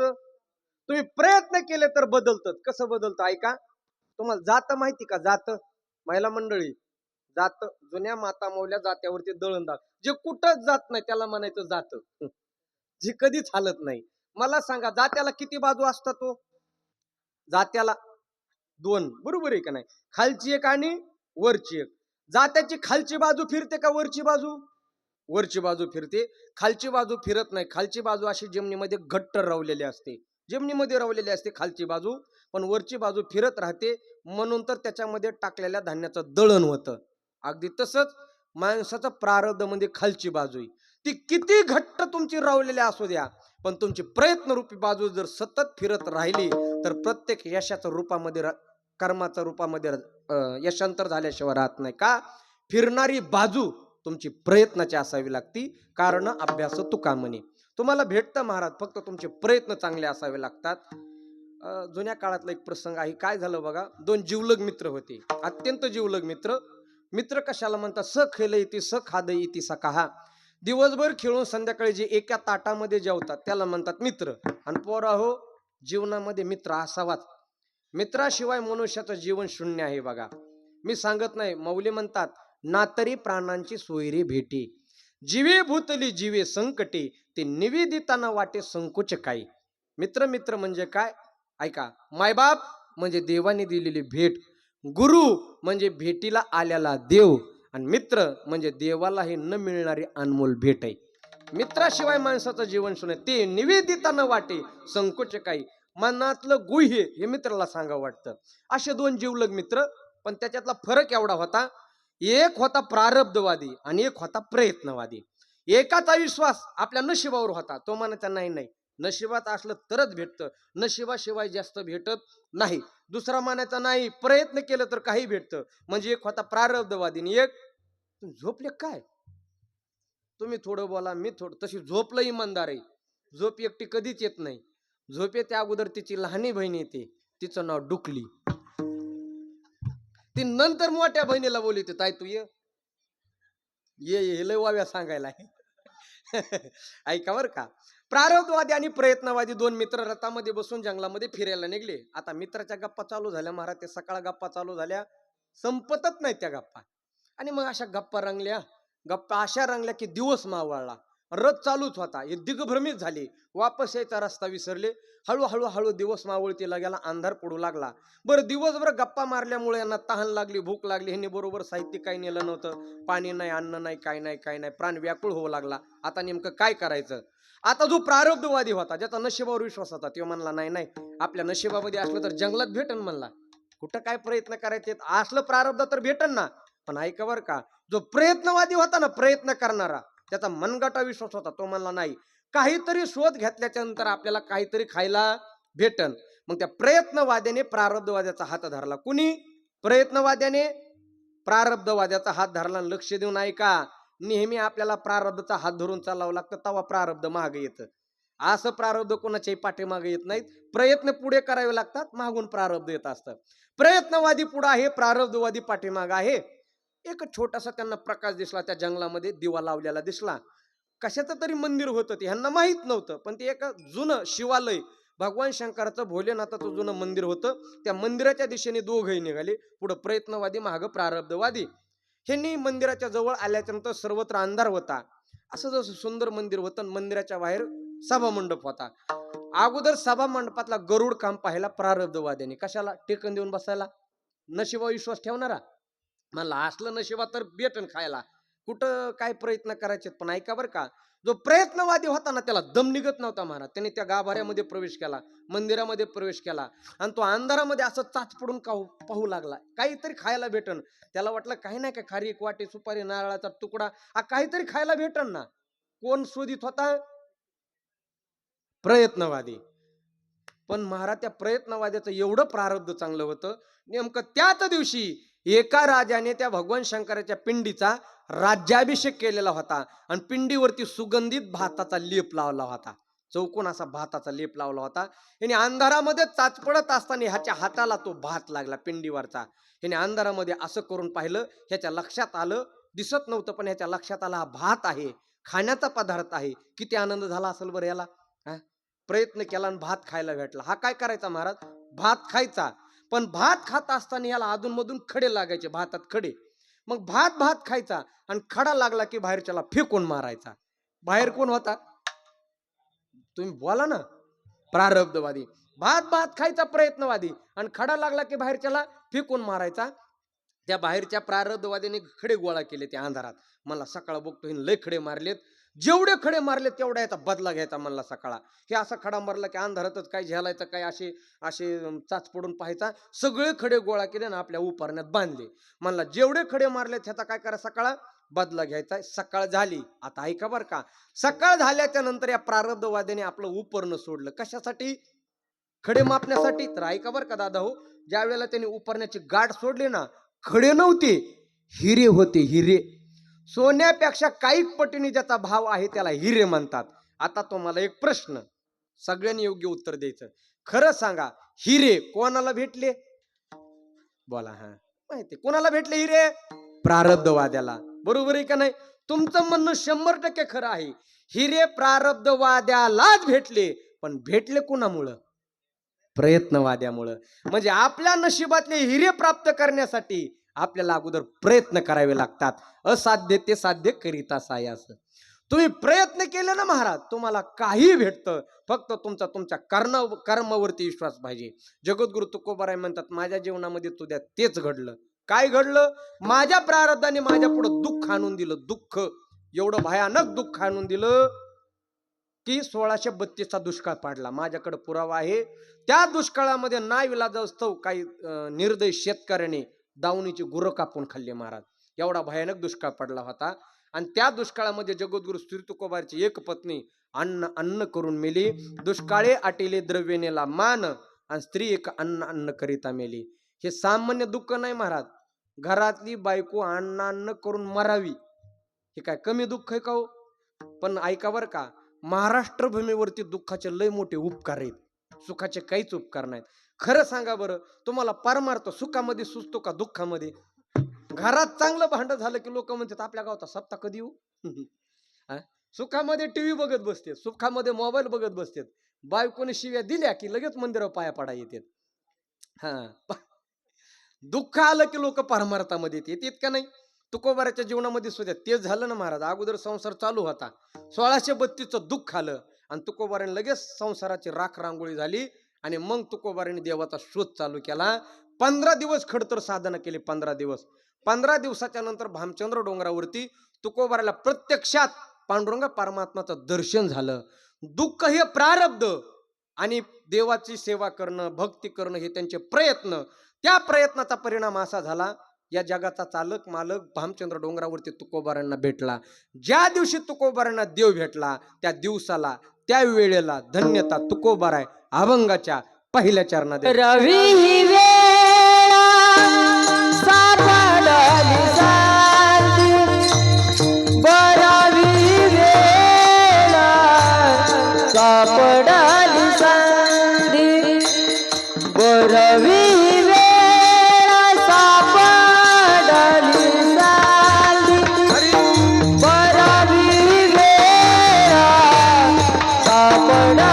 तुम्ही प्रयत्न केले तर बदलतात. कसं बदलतं ऐका. तुम्हाला जात माहिती का, जात महिला मंडळी, जात जुन्या माता मौल्या जात्यावरती दळणदार, जे कुठंच जात नाही त्याला म्हणायचं जात, जे कधीच हालत नाही. मला सांगा जात्याला किती बाजू असतात तो, जात्याला दोन, बरोबर आहे का नाही, खालची एक आणि वरची एक. जात्याची खालची बाजू फिरते का वरची बाजू, वरची बाजू फिरते. खालची बाजू फिरत नाही. खालची बाजू अशी जमिनीमध्ये घट्ट रवलेली असते, जमिनीमध्ये रवलेली असते खालची बाजू, पण वरची बाजू फिरत राहते. म्हणून तर त्याच्यामध्ये टाकलेल्या धान्याचं दळण होतं. अगदी तसंच माणसाचं प्रारब्ध म्हणजे खालची बाजू आहे. ती किती घट्ट तुमची रवलेली असू द्या, पण तुमची प्रयत्नरूपी बाजू जर सतत फिरत राहिली तर प्रत्येक यशाच्या रूपामध्ये कर्माच्या रूपामध्ये यशांतर झाल्याशिवाय राहत नाही का. फिरणारी बाजू तुमची प्रयत्नाची असावी लागती. कारण अभ्यास तुका म्हणे. तुम्हाला भेटतं महाराज, फक्त तुमचे प्रयत्न चांगले असावे लागतात. जुन्या काळातला एक प्रसंग आहे. काय झालं बघा, दोन जिवलग मित्र होते, अत्यंत जिवलग मित्र. मित्र कशाला म्हणतात, स खेल इति स खाद इति सकाहा. दिवसभर खेळून संध्याकाळी जे एका ताटामध्ये जेवतात त्याला म्हणतात मित्र. आणि पोराहो, जीवनामध्ये मित्र असावाच. मित्राशिवाय मनुष्याचं जीवन शून्य आहे बघा. मी सांगत नाही, मौली म्हणतात नातरी प्राणांची सोयरी भेटी, जीवे भूतली जीवे संकटे, ते निवेदिताना वाटे संकोच काही. मित्र मित्र म्हणजे काय ऐका. मायबाप म्हणजे देवाने दिलेली भेट, गुरु म्हणजे भेटीला आलेला देव, आणि मित्र म्हणजे देवालाही न मिळणारी अनमोल भेट आहे. मित्राशिवाय माणसाचं जीवन शून्य, ते निवेदिताना वाटे संकोच काही. मनातलं गुह्य हे मित्राला सांगावं वाटतं. असे दोन जीवलग मित्र, पण त्याच्यातला फरक एवढा होता, एक होता प्रारब्धवादी आणि एक होता प्रयत्नवादी. एकाचा विश्वास आपल्या नशिबावर होता, तो म्हणायचा नाही नाही नशिबात असलं तरच भेटतं, नशिबाशिवाय जास्त भेटत नाही. दुसरा म्हणायचा नाही प्रयत्न केलं तर काही भेटतं. म्हणजे एक होता प्रारब्धवादी आणि एक झोपले काय, तुम्ही थोडं बोला मी थोडं. तशी झोपलं इमानदार आहे. झोप एकटी कधीच येत नाही. झोप येते अगोदर तिची लहानी बहीण येते, तिचं नाव डुकली. ती नंतर मोठ्या बहिणीला बोलते, ताई तू ये ये लय वाव्या सांगायला ऐका बर का. प्रारब्धवादी आणि प्रयत्नवादी दोन मित्र रथामध्ये बसून जंगलामध्ये फिरायला निघले. आता मित्राच्या गप्पा चालू झाल्या महाराज, ते सकाळ गप्पा चालू झाल्या, संपतच नाही त्या गप्पा. आणि मग अशा गप्पा रंगल्या, गप्पा अशा रंगल्या की दिवस मावळला. रथ चालूच होता, हे दिग्भ्रमित झाले, वापस यायचा रस्ता विसरले. हळूहळू दिवस मावळतीला गेला, अंधार पडू लागला. बरं, दिवसभर गप्पा मारल्यामुळे यांना तहान लागली, भूक लागली. ह्यांनी बरोबर साहित्य काही नेलं नव्हतं, पाणी नाही, अन्न नाही, काय नाही काय नाही. प्राण व्याकुळ होऊ लागला. आता नेमकं काय करायचं? आता जो प्रारब्धवादी होता, ज्याचा नशिबावर विश्वास होता, तो म्हणला नाही नाही, आपल्या नशिबामध्ये असलं तर जंगलात भेटन. म्हणला कुठं काय प्रयत्न करायचे, असलं प्रारब्ध तर भेटन ना. पण ऐका बरं का, जो प्रयत्नवादी होता ना, प्रयत्न करणारा, त्याचा मनगटा विश्वास होता, तो म्हणला नाही, काहीतरी शोध घेतल्याच्या नंतर आपल्याला काहीतरी खायला भेटन. मग त्या प्रयत्नवाद्याने प्रारब्धवाद्याचा हात धरला. कुणी? प्रयत्नवाद्याने प्रारब्धवाद्याचा हात धरला. लक्ष देऊन ऐका, नेहमी आपल्याला प्रारब्धचा हात धरून चालावं लागतं, तेव्हा प्रारब्ध मागे येतं. असं प्रारब्ध कोणाच्याही पाठीमागे येत नाहीत. प्रयत्न पुढे करावे लागतात, मागून प्रारब्ध येत असतं. प्रयत्नवादी पुढे आहे, प्रारब्धवादी पाठीमाग आहे. एक छोटासा त्यांना प्रकाश दिसला, त्या जंगलामध्ये दिवा लावलेला दिसला. कशाचं तरी मंदिर होतं, ते ह्यांना माहित नव्हतं, पण ते एक जुनं शिवालय, भगवान शंकराचं भोलेनाथाचं जुनं मंदिर होतं. त्या मंदिराच्या दिशेने दोघंही निघाले, पुढं प्रयत्नवादी, मागं प्रारब्धवादी. ह्यांनी मंदिराच्या जवळ आल्याच्यानंतर सर्वत्र अंधार होता. असं जसं सुंदर मंदिर होतं, मंदिराच्या बाहेर सभा मंडप होता. अगोदर सभा मंडपातला गरुड काम पाहिला प्रारब्धवाद्याने. कशाला? टेकन देऊन बसायला, नशिबा विश्वास ठेवणारा. म्हणला असलं नशिबा तर भेटन खायला, कुठं काय प्रयत्न करायचे. पण ऐका बरं का, जो प्रयत्नवादी होता ना, त्याला दम निघत नव्हता महाराज. त्याने त्या गाभाऱ्यामध्ये प्रवेश केला, मंदिरामध्ये प्रवेश केला, आणि तो अंधारामध्ये असं चाच पडून पाहू लागला, काहीतरी खायला भेटन. त्याला वाटलं काही नाही, काय खारीक, वाटी, सुपारी, नारळाचा तुकडा, काहीतरी खायला भेटन ना. कोण शोधित होता? प्रयत्नवादी. पण महाराज, त्या प्रयत्नवाद्याचं एवढं प्रारब्ध चांगलं होतं, नेमकं त्याच दिवशी एका राजाने त्या भगवान शंकराच्या पिंडीचा राज्याभिषेक केलेला होता, आणि पिंडीवरती सुगंधित भाताचा लेप लावला होता. चौकोन असा भाताचा लेप लावला होता. याने अंधारामध्ये चाचपडत असताना ह्याच्या हाताला तो भात लागला पिंडीवरचा. याने अंधारामध्ये असं करून पाहिलं, ह्याच्या लक्षात आलं, दिसत नव्हतं पण ह्याच्या लक्षात आला, हा भात आहे, खाण्याचा पदार्थ आहे. किती आनंद झाला असेल बरं याला. प्रयत्न केला आणि भात खायला भेटला. हा काय करायचा महाराज? भात खायचा. पण भात खात असताना याला अधूनमधून खडे लागायचे, भातात खडे. मग भात खायचा आणि खडा लागला की बाहेरच्याला फेकून मारायचा. बाहेर कोण होता? तुम्ही बोला ना. प्रारब्धवादी. भात खायचा प्रयत्नवादी, आणि खडा लागला की बाहेरच्याला फेकून मारायचा. त्या बाहेरच्या प्रारब्धवादीने खडे गोळा केले त्या अंधारात. मला सकाळ बघतो हिने लय खडे मारलेत, जेवढे खडे मारले तेवढा याचा बदला घ्यायचा. म्हणला सकाळा हे असा खडा मारला की अंधारातच काय झेलायचं काय, असे असे चाच पडून पाहायचा. सगळे खडे गोळा केले ना आपल्या उपरण्यात बांधले. म्हणला जेवढे खडे मारले ह्याचा काय करा, सकाळा बदला घ्यायचा. सकाळ झाली. आता ऐका बर का, सकाळ झाल्याच्या नंतर या प्रारब्धवाद्याने आपलं उपरणं सोडलं. कशासाठी? खडे मापण्यासाठी. तर ऐका बर का दादा हो, ज्या वेळेला त्यांनी उपरण्याची गाठ सोडली ना, खडे नव्हते, हिरे होते, हिरे. सोन्यापेक्षा काही पटीने ज्याचा भाव आहे त्याला हिरे म्हणतात. आता तुम्हाला एक प्रश्न, सगळ्यांनी योग्य उत्तर द्यायचं. खरं सांगा, हिरे कोणाला भेटले? बोला. माहिती कोणाला भेटले हिरे? प्रारब्धवाद्याला. बरोबर आहे का नाही? तुमचं म्हणणं 100% खरं आहे. हिरे प्रारब्धवाद्यालाच भेटले, पण भेटले कुणामुळं? प्रयत्नवाद्यामुळं. म्हणजे आपल्या नशिबातले हिरे प्राप्त करण्यासाठी आपल्याला अगोदर प्रयत्न करावे लागतात. असाध्य ते साध्य करीता सायास. तुम्ही प्रयत्न केले ना महाराज, तुम्हाला काही भेटतं. फक्त तुमच्या कर्मावरती विश्वास पाहिजे. जगद्गुरु तुकोबाराय म्हणतात, माझ्या जीवनामध्ये तुझ्या तेच घडलं. काय घडलं? माझ्या प्रारब्धाने माझ्या पुढे दुःख आणून दिलं. दुःख, एवढं भयानक दुःख आणून दिलं की 1632चा दुष्काळ पडला. माझ्याकडे पुरावा आहे. त्या दुष्काळामध्ये नाईलाजास्तव काही निर्दयी शेतकऱ्याने दावणीची गुरं कापून खाल्ले महाराज. एवढा भयानक दुष्काळ पडला होता. आणि त्या दुष्काळामध्ये जगद्गुरु श्री तुकोबाराची एक पत्नी अन्न करून मेली. दुष्काळे आटिले द्रव्यनेला मान, आणि स्त्री एक अन्न करिता मेली. हे सामान्य दुःख नाही महाराज. घरातली बायको अन्न करून मरावी, हे काय कमी दुःख आहे का हो? पण ऐका बर का, महाराष्ट्र भूमीवरती दुःखाचे लय मोठे उपकार आहेत, सुखाचे काहीच उपकार नाहीत. खरं सांगा बरं, तुम्हाला परमार्थ सुखामध्ये सुचतो का दुःखामध्ये? घरात चांगलं भांडण झालं की लोक म्हणतात आपल्या गावचा सप्ताह कधी येऊ. सुखामध्ये टीव्ही बघत बसते, सुखामध्ये मोबाईल बघत बसतात. बायकोने शिव्या दिल्या की लगेच मंदिरावर पाया पडा येतात. दुःख आलं की लोक परमार्थामध्ये येतात का नाही? तुकोबाराच्या जीवनामध्ये सुद्धा तेच झालं ना महाराज. अगोदर संसार चालू होता, 1632चं दुःख आलं आणि तुकोबाराने लगेच संसाराची राख रांगोळी झाली आणि मग तुकोबाराने देवाचा शोध चालू केला. 15 दिवस खडतर साधना केली. 15 दिवसाच्या नंतर भामचंद्र डोंगरावरती तुकोबाराला प्रत्यक्षात पांडुरंग परमात्माचं दर्शन झालं. दुःख हे प्रारब्ध आणि देवाची सेवा करणं, भक्ती करणं हे त्यांचे प्रयत्न. त्या प्रयत्नाचा परिणाम असा झाला, या जगाचा चालक मालक भामचंद्र डोंगरावरती तुकोबारांना भेटला. ज्या दिवशी तुकोबारांना देव भेटला त्या दिवसाला, त्या वेळेला धन्यता तुकोबाराय अभंगाच्या पहिल्या चरणात. रवी ही वेळा सापडली साधी, बरावी वेळा सापडली साधी, बरावी वेळा सापडली साधी, बरावी वेळा सापडली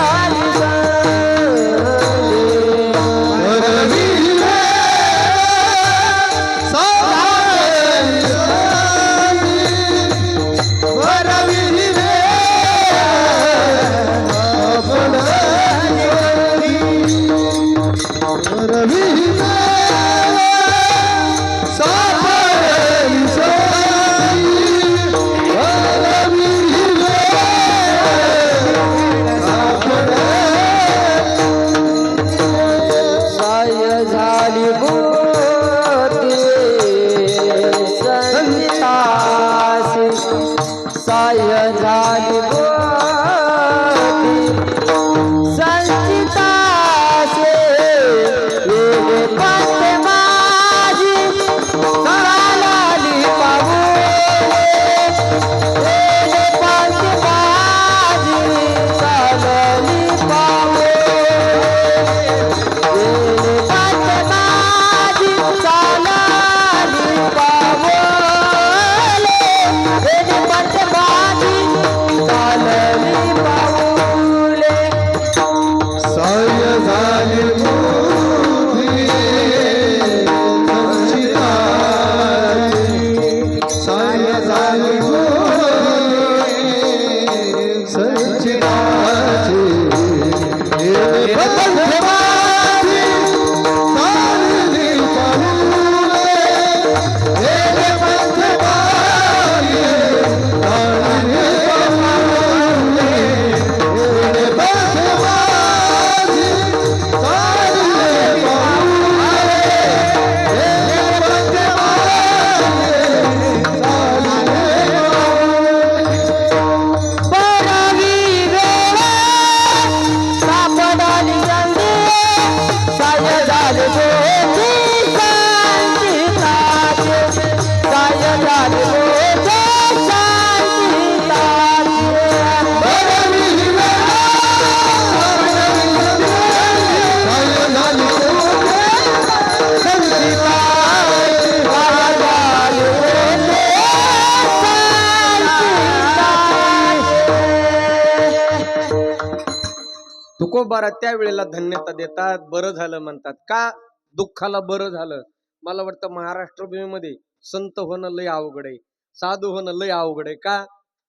तुकोबारा त्यावेळेला धन्यता देतात, बरं झालं म्हणतात. का दुःखाला बरं झालं? मला वाटतं महाराष्ट्र भूमीमध्ये संत होणं लय अवघड आहे, साधू होणं लय अवघड आहे. का?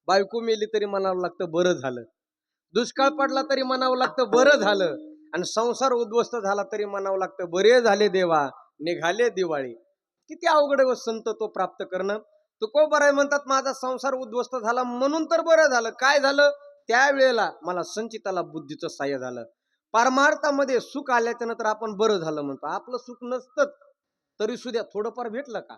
बायको मेली तरी म्हणावं लागतं बरं झालं, दुष्काळ पडला तरी म्हणावं लागतं बरं झालं, आणि संसार उद्ध्वस्त झाला तरी म्हणावं लागतं बरे झाले देवा, निघाले दिवाळी. किती अवघड आहे संत तो प्राप्त करणं. तुकोबाराय म्हणतात माझा संसार उद्ध्वस्त झाला म्हणून तर बरं झालं. काय झालं? त्यावेळेला मला संचिताला बुद्धीचं साह्य झालं. परमार्थामध्ये सुख आल्याच्या नंतर आपण बरं झालं म्हणतो. आपलं सुख नसतं तरी सुद्धा थोडंफार भेटलं का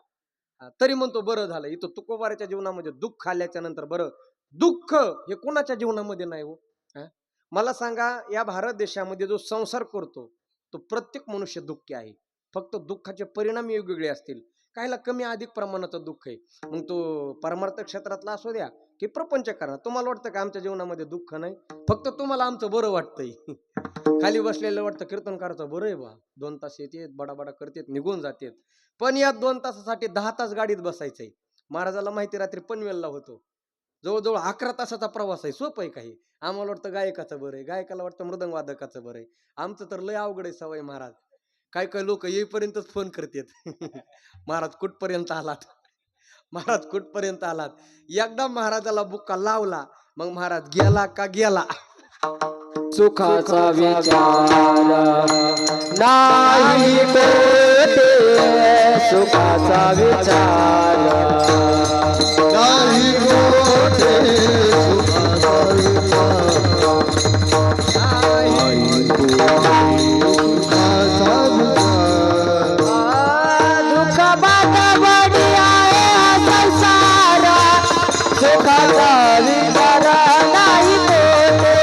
तरी म्हणतो बरं झालं. इथं तुकोबाराच्या जीवनामध्ये दुःख आल्याच्या नंतर बरं. दुःख हे कोणाच्या जीवनामध्ये नाही हो. मला सांगा, या भारत देशामध्ये जो संसार करतो तो प्रत्येक मनुष्य दुःखी आहे. फक्त दुःखाचे परिणाम वेगवेगळे असतील. काहीला कमी अधिक प्रमाणाचं दुःख आहे. मग तो परमार्थ क्षेत्रातला असू द्या की प्रपंच करा. तुम्हाला वाटतं का आमच्या जीवनामध्ये दुःख नाही? फक्त तुम्हाला आमचं बरं वाटतंय. खाली बसलेलं वाटतं कीर्तनकाराचं बरं आहे बा, 2 तास येतात बडाबडा करतात निघून जातात. पण या 2 तासासाठी 10 तास गाडीत बसायचंय. महाराजाला माहिती रात्री पनवेलला होतो, जवळजवळ 11 तासाचा प्रवास आहे. सोपं आहे काही? आम्हाला वाटतं गायकाचं बरं आहे, गायकाला वाटतं मृदंग वादकाचं बरं आहे. आमचं तर लय अवघड आहे सवय महाराज. काय काय लोक येईपर्यंतच फोन करतात. महाराज कुठपर्यंत आलात? महाराज कुठपर्यंत आलात? एकदा महाराजाला बुक्का लावला मग महाराज गेला का गेला. सुखाचा विचार नाही कोठे, सुखाचा विचार नाही कोठे, सुखाचा विचार नाही कोठे, सुखाचा विचार. दुःख बाधा बडी आहे हा संसार, सुखाचा विचार नाही कोठे,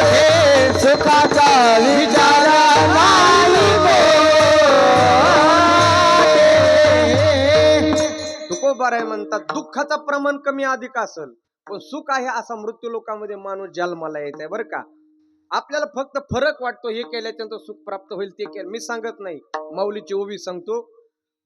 सुखाचा विचार नाही कोठे. तुकोबाराय म्हणतात दुःखाचं प्रमाण कमी अधिक असेल पण सुख आहे असा मृत्यू लोकांमध्ये माणूस जन्माला येत आहे बरं का. आपल्याला फक्त फरक वाटतो हे केल्याच्यानंतर सुख प्राप्त होईल ते केलं. मी सांगत नाही, माऊलीची ओवी सांगतो.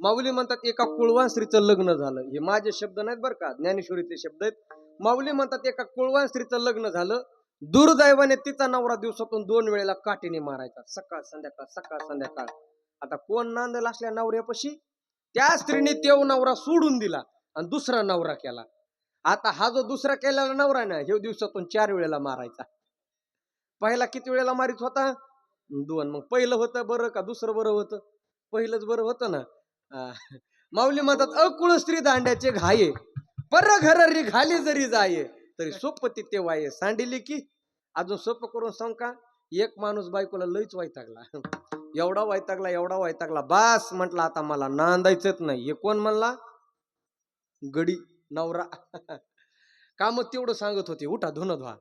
माऊली म्हणतात एका कुळवान स्त्रीचं लग्न झालं. हे माझे शब्द नाहीत बरं का, ज्ञानेश्वरीचे शब्द आहेत. माऊली म्हणतात एका कुळवान स्त्रीचं लग्न झालं. दुर्दैवाने तिचा नवरा दिवसातून 2 वेळेला काठीने मारायचा, सकाळ संध्याकाळ सकाळ संध्याकाळ. आता कोण नांदल असल्या नवऱ्यापाशी? त्या स्त्रीने तेव नवरा सोडून दिला आणि दुसरा नवरा केला. आता हा जो दुसरा केलेला नवरा ना हे दिवसातून 4 वेळेला मारायचा. पहिला किती वेळेला मारित होता? 2. मग पहिलं होतं बरं का दुसरं बरं होतं? पहिलंच बरं होतं ना. माऊली म्हणतात अकुळ स्त्री दांड्याचे घाये, पर घर रिघाली जरी जाये, तरी सोपती ते वाये सांडिली की. अजून सोपं करून सांग का, एक माणूस बायकोला लईच वैतागला, एवढा वैतागला एवढा वैतागला, बास म्हटलं आता मला नांदायचंच नाही. हे कोण म्हणला? गडी नवरा. काम तेवढं सांगत होते, उठा धुणं धुवा,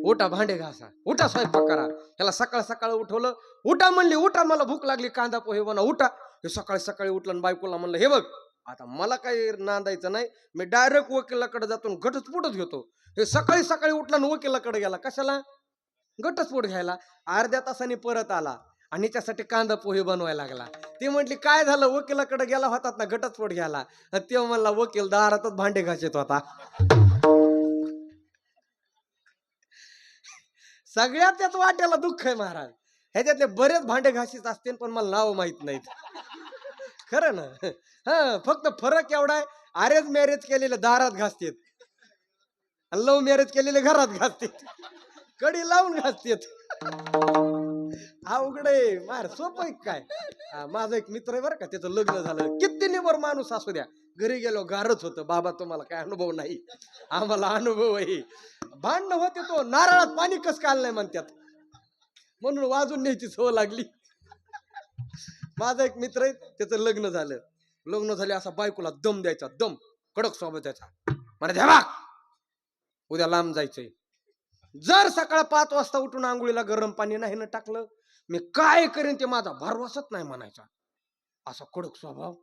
उठा भांडे घासा, उठा स्वयंपाक करा. ह्याला सकाळ सकाळ उठवलं, उठा म्हणली, उठा मला भूक लागली कांदा पोहे बनवा, उठा. हे सकाळी सकाळी उठलं बायकोला म्हणलं हे बघ आता मला काही नांदायचं नाही, मी डायरेक्ट वकिलाकडे जातो घटस्फोटच घेतो. हे सकाळी सकाळी उठला आणि वकिलाकडे गेला. कशाला? घटस्फोट घ्यायला. अर्ध्या तासाने परत आला आणि त्यासाठी कांदा पोहे बनवायला लागला. ते म्हटली काय झालं? वकिलाकडे गेला होतात ना घटस्फोट घ्यायला. तेव्हा म्हणला वकील दारातच भांडे घासत होता. सगळ्यात त्याच वाट्याला दुःख आहे महाराज. ह्याच्यातले बरेच भांडे घासीत असतील पण मला नाव माहित नाहीत. खरं ना. हा, फक्त फरक एवढा आहे, अरेंज मॅरेज केलेले दारात घासतेत, लव्ह मॅरेज केलेले घरात घासतेत, कडी लावून घासतेत. अवघड आहे मार, सोपं काय. माझा एक मित्र आहे बरं का, त्याचं लग्न झालं. किती निबर माणूस असू द्या, घरी गेलो गारच होतं. बाबा तुम्हाला काय अनुभव नाही, आम्हाला अनुभव आहे. भांडणं होते तो नारळात पाणी कस काल नाही म्हणतात, म्हणून वाजून न्यायची सवय लागली. माझा एक मित्र आहे, त्याचं लग्न झालं. लग्न झाले असा बायकोला दम द्यायचा, दम कडक स्वभाव द्यायचा. मला द्या उद्या लांब जायचंय. जर सकाळ 5 वाजता उठून आंघोळीला गरम पाणी नाही ना टाकलं, मी काय करेन ते माझा भरवसत नाही म्हणायचा. असा कडक स्वभाव,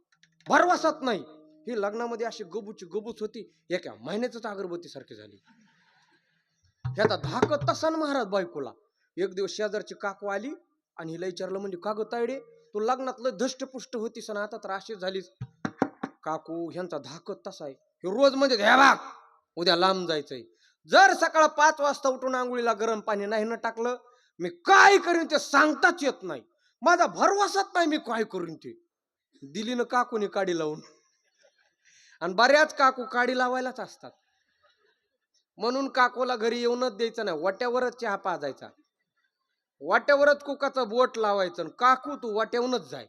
भरवसत नाही. ही लग्नामध्ये अशी गबूची गबूच होती, एका महिन्याच अगरबत्ती सारखी झाली. ह्याचा धाकत तसा महाराज बायकोला. एक दिवस शेजारची काकू आली आणि हिला विचारलं, म्हणजे का ग तायडे तू लग्नातलं धष्टपुष्ट होतीस ना आता तर अशीच झालीस. काकू ह्यांचा धाकत तसा आहे, हे रोज म्हणजे ह्या भाग उद्या लांब जायचंय. जर सकाळ 5 वाजता उठून आंघोळीला गरम पाणी नाही न टाकलं, मी काय करीन ते सांगताच येत नाही. माझा भरवसाच नाही मी काय करीन ते. दिली ना काकूने काडी लावून. आणि बऱ्याच काकू काडी लावायलाच असतात, म्हणून काकूला घरी येऊनच द्यायचं नाही, वाट्यावरच चहा पाजायचा, वाट्यावरच कुकाचं बोट लावायचं. काकू तू वाट्यावरच जाय,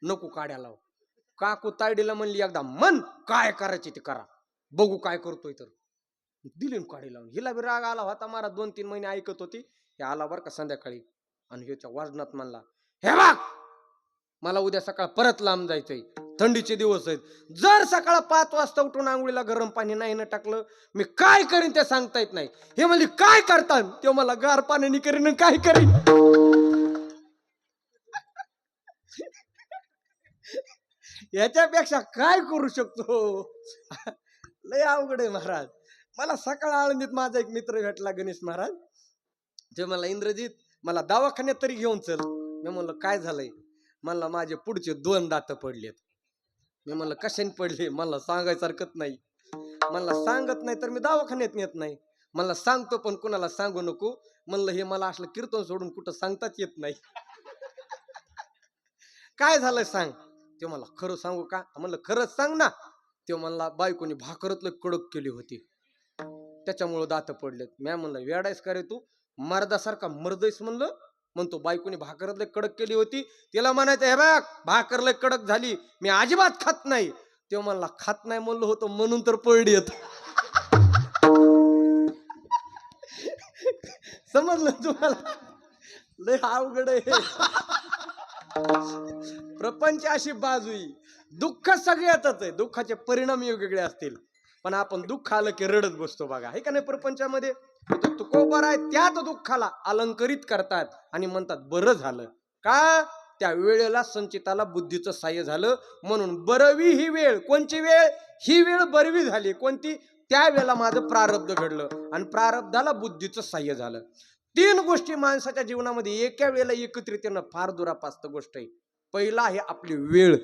नको काड्या लाव. काकू तायडीला म्हणली एकदा मन काय करायची ते करा, बघू काय करतोय. तर दिली काडी लावून. हिला बी राग आला होता महाराज. 2-3 महिने ऐकत होती. हे आला बरं का संध्याकाळी आणि ह्याच्या वाजनात म्हणला, हे बघ मला उद्या सकाळ परत लांब जायचंय, थंडीचे दिवस आहेत. जर सकाळ 5 वाजता उठून आंघोळीला गरम पाणी नाही न टाकलं, मी काय करीन ते सांगता येत नाही. हे म्हणजे काय करतात ते मला गार पाण्याने करीन काय करीन. याच्यापेक्षा काय करू शकतो. लय अवघड आहे महाराज. मला सकाळ आळंदीत माझा एक मित्र भेटला गणेश महाराज. ते मला इंद्रजीत मला दवाखान्यात तरी घेऊन चल. मी म्हणलं काय झालंय? म्हणलं माझे पुढचे 2 दात पडलेत. मी म्हणलं कशाने पडले? मला सांगायसारखंच नाही. मला सांगत नाही तर मी दवाखान्यात नेत नाही. मला सांगतो पण कुणाला सांगू नको. म्हणलं हे मला असलं कीर्तन सोडून कुठं सांगताच येत नाही. काय झालंय सांग. ते मला खरं सांगू का? म्हणलं खरंच सांग ना. तो म्हणला बायकोनी भाकरतलं कडक केली होती त्याच्यामुळं दात पडलेत. म्या म्हणलं वेडायस का रे तू, मर्दासारखा मर्दयस म्हणलं. म्हणतो बायकोनी भाकरतलं कडक केली होती. तिला म्हणायचं हे बघ भाकरला कडक झाली, मी अजिबात खात नाही. तो म्हणला खात नाही म्हणलं होतं म्हणून तर पडली येत. समजलं तुम्हाला, लय अवघड आहे. प्रपंच अशी बाजू आहे, दुःख सगळ्यातच आहे, दुःखाचे परिणाम वेगवेगळे असतील, पण आपण दुःख आलं की रडत बसतो बघा, हे का नाही. प्रपंचामध्ये तुकोबर आहे त्यात दुःखाला अलंकरित करतात आणि म्हणतात बरं झालं का, त्या वेळेला संचिताला बुद्धीचं साह्य झालं म्हणून बरवी ही वेळ. कोणची वेळ? ही वेळ बरवी झाली. कोणती? त्यावेळेला माझं प्रारब्ध घडलं आणि प्रारब्धाला बुद्धीचं साह्य झालं. 3 गोष्टी माणसाच्या जीवनामध्ये एका वेळेला एकत्रित येणं फार दुरापास्त गोष्ट आहे. पहिला आहे आपली वेळ,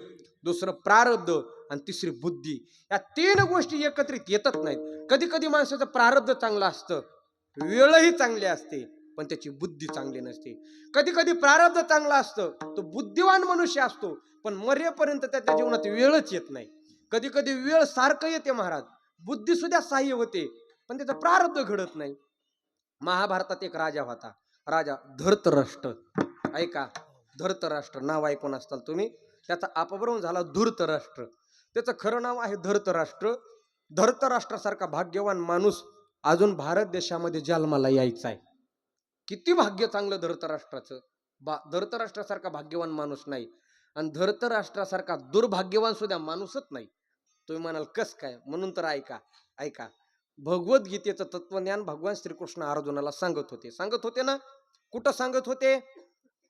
दुसरं प्रारब्ध आणि तिसरी बुद्धी. या 3 गोष्टी एकत्रित येतच नाहीत. कधी कधी माणसाचं प्रारब्ध चांगलं असतं, वेळही चांगली असते, पण त्याची बुद्धी चांगली नसते. कधी कधी प्रारब्ध चांगला असतं, तो बुद्धिवान मनुष्य असतो, पण मरेपर्यंत त्याच्या जीवनात वेळच येत नाही. कधी कधी वेळ सारखं येते महाराज, बुद्धी सुद्धा सहाय्य होते, पण त्याचं प्रारब्ध घडत नाही. महाभारतात एक राजा होता, राजा धृतराष्ट्र. ऐका, धृतराष्ट्र नाव ऐकून असताल तुम्ही. त्याचा अपभ्रंश झाला धूर्तराष्ट्र. त्याचं खरं नाव आहे धृतराष्ट्र. धृतराष्ट्रासारखा भाग्यवान माणूस अजून भारत देशामध्ये जन्माला यायचा आहे. किती भाग्य चांगलं धृतराष्ट्राचं. धृतराष्ट्रासारखा भाग्यवान माणूस नाही, आणि धृतराष्ट्रासारखा दुर्भाग्यवान सुद्धा माणूसच नाही. तुम्ही म्हणाल कस काय, म्हणून तर ऐका ऐका. भगवद्गीतेचं तत्वज्ञान भगवान श्रीकृष्ण अर्जुनाला सांगत होते ना. कुठं सांगत होते?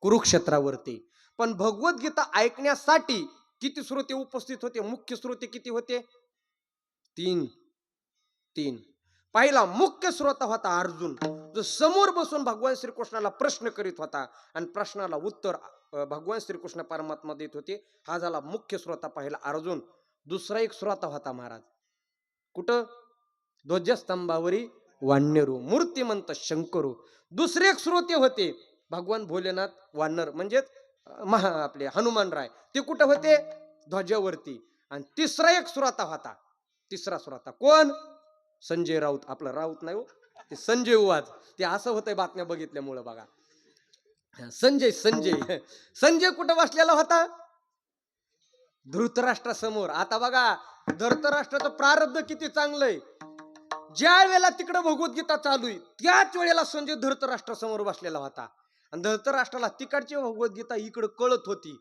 कुरुक्षेत्रावरती. पण भगवद्गीता ऐकण्यासाठी किती श्रोते उपस्थित होते? मुख्य श्रोते किती होते? 3. पहिला मुख्य श्रोता होता अर्जुन, जो समोर बसून भगवान श्रीकृष्णाला प्रश्न करीत होता आणि प्रश्नाला उत्तर भगवान श्रीकृष्ण परमात्मा देत होते. हा झाला मुख्य श्रोता पहिला अर्जुन. दुसरा एक श्रोता होता महाराज, कुठं? ध्वजस्तंभावरी वानरू मूर्तिमंत शंकरू. दुसरे एक श्रोते होते भगवान भोलेनाथ वानर, म्हणजेच आपले हनुमानराय. ते कुठं होते? ध्वजावरती. आणि तिसरा एक श्रोता होता, तिसरा श्रोता कोण? संजय राऊत. आपला राऊत नाही हो, ते संजय उवाज. ते असं होतंय बातम्या बघितल्यामुळं बघा. संजय कुठं बसलेला होता? धृतराष्ट्रासमोर. आता बघा धृतराष्ट्राचं प्रारब्ध किती चांगलंय. ज्या वेळेला तिकडं भगवद्गीता चालू आहे त्याच वेळेला संजय धृतराष्ट्रासमोर बसलेला होता. आणि धृतराष्ट्राला तिकडची भगवद्गीता इकडं कळत होती.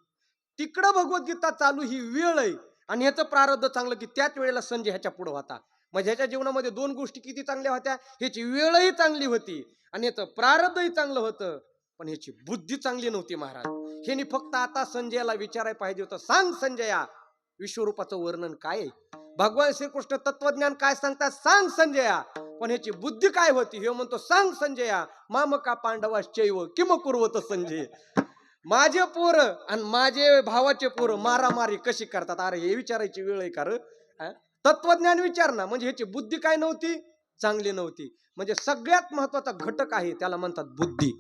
तिकडं भगवद्गीता चालू ही वेळ आहे आणि ह्याचं प्रारब्ध चांगलं की त्याच वेळेला संजय ह्याच्या पुढे होता. म्हणजे ह्याच्या जीवनामध्ये 2 गोष्टी किती चांगल्या होत्या? ह्याची वेळही चांगली होती आणि याचं प्रारब्धही चांगलं होतं, पण ह्याची बुद्धी चांगली नव्हती महाराज. ह्यानी फक्त आता संजयाला विचारायला पाहिजे होतं, सांग संजया विश्वरूपाचं वर्णन काय आहे? भगवान श्रीकृष्ण तत्वज्ञान काय सांगतात? सांग संजया. पण ह्याची बुद्धी काय होती? हे म्हणतो सांग संजया मामका पांडवाश्चैव किम कुर्वत संजय. माझे पोरं आणि माझे भावाचे पोरं मारामारी कशी करतात? अरे हे विचारायची वेळ आहे का रे? तत्वज्ञान विचार ना. म्हणजे ह्याची बुद्धी काय नव्हती? चांगली नव्हती. म्हणजे सगळ्यात महत्वाचा घटक आहे त्याला म्हणतात बुद्धी.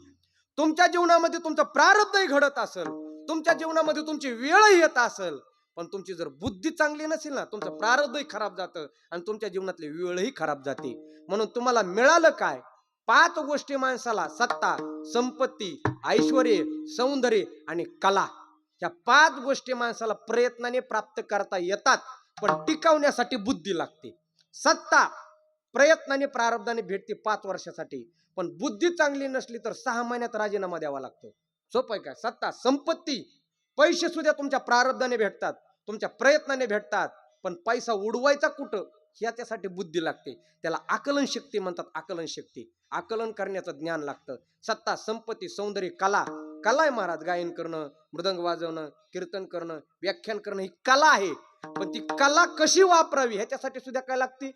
तुमच्या जीवनामध्ये तुमचं प्रारब्धही घडत असेल, तुमच्या जीवनामध्ये तुमची वेळही येत असेल, पण तुमची जर बुद्धी चांगली नसेल ना, तुमचं प्रारब्धही खराब जातं आणि तुमच्या जीवनातली वेळही खराब जाते. म्हणून तुम्हाला मिळालं काय? 5 गोष्टी माणसाला: सत्ता, संपत्ती, ऐश्वर्य, सौंदर्य आणि कला. ह्या 5 गोष्टी माणसाला प्रयत्नाने प्राप्त करता येतात, पण टिकवण्यासाठी बुद्धी लागते. सत्ता प्रयत्नाने प्रारब्धाने भेटते 5 वर्षासाठी, पण बुद्धी चांगली नसली तर 6 महिन्यात राजीनामा द्यावा लागतो. सोपं आहे का? सत्ता, संपत्ती, पैसे सुद्धा तुमच्या प्रारब्धाने भेटतात, तुमच्या प्रयत्नाने भेटतात, पण पैसा उडवायचा कुठं ह्याच्यासाठी बुद्धी लागते. त्याला आकलन शक्ती म्हणतात. आकलन शक्ती, आकलन करण्याचं ज्ञान लागतं. सत्ता, संपत्ती, सौंदर्य, कला. कला आहे महाराज. गायन करणं, मृदंग वाजवणं, कीर्तन करणं, व्याख्यान करणं ही कला आहे. पण ती कला कशी वापरावी ह्याच्यासाठी सुद्धा काय लागते?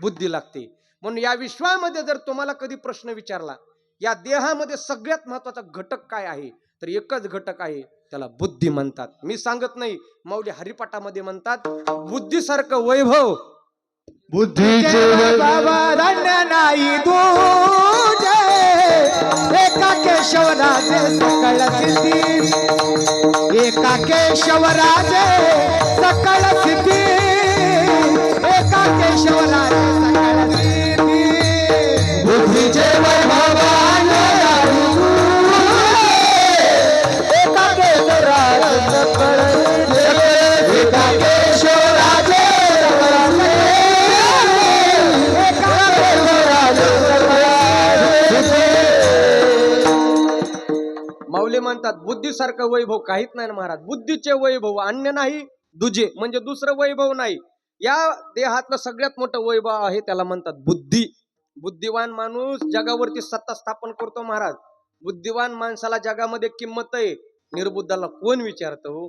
बुद्धी लागते. म्हणून या विश्वामध्ये जर तुम्हाला कधी प्रश्न विचारला या देहामध्ये सगळ्यात महत्वाचा घटक काय आहे, तर एकच घटक आहे, त्याला बुद्धी म्हणतात. मी सांगत नाही, माऊली हरिपाठामध्ये म्हणतात बुद्धीसारखं वैभव बुद्धीचे बाबा धन्य नाही तुझे, एका केशवराजे सकळ सिद्धी, एका केशवराजे सकळ सिद्धी. केशवराज सकळ सिद्धी बुद्धीचे वैभवान दारू एका केशवराज सकळ एका केशवराज सकळ एका केशवराज सकळ माऊली म्हणतात बुद्धीसारखं वैभव काहीच नाही ना महाराज. बुद्धीचे वैभव अन्य नाही दुजे, म्हणजे दुसरं वैभव नाही. या देहातलं सगळ्यात मोठं वैभव आहे त्याला म्हणतात बुद्धी. बुद्धिवान माणूस जगावरती सत्ता स्थापन करतो महाराज. बुद्धिवान माणसाला जगामध्ये किंमत आहे. निर्बुद्धाला कोण विचारतो?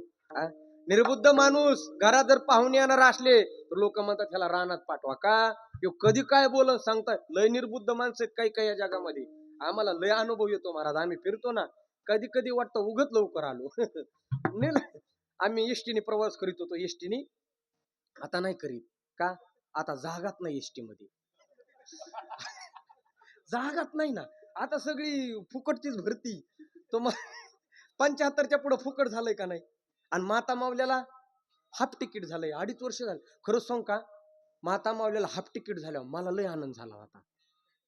निर्बुद्ध माणूस घरात जर पाहुणे येणार असले तर लोक म्हणतात ह्याला रानात पाठवा. का? ह्यो कधी काय बोलून सांगतात. लय निर्बुद्ध माणसं काही काही या जगामध्ये. आम्हाला लय अनुभव येतो महाराज. आम्ही फिरतो ना, कधी कधी वाटतं उगत लवकर आलो. आम्ही एसटीने प्रवास करीत होतो. एसटीने आता नाही करीत. का? आता जागात नाही एसटी मध्ये. जागात नाही ना. आता सगळी फुकटचीच भरती. तो 75च्या पुढे फुकट झालंय का नाही. आणि माता मावल्याला हाफ तिकीट झालंय. 2.5 वर्ष झालं. खरंच सांग का, माता मावल्याला हाफ तिकीट झाल्यावर मला लय आनंद झाला होता.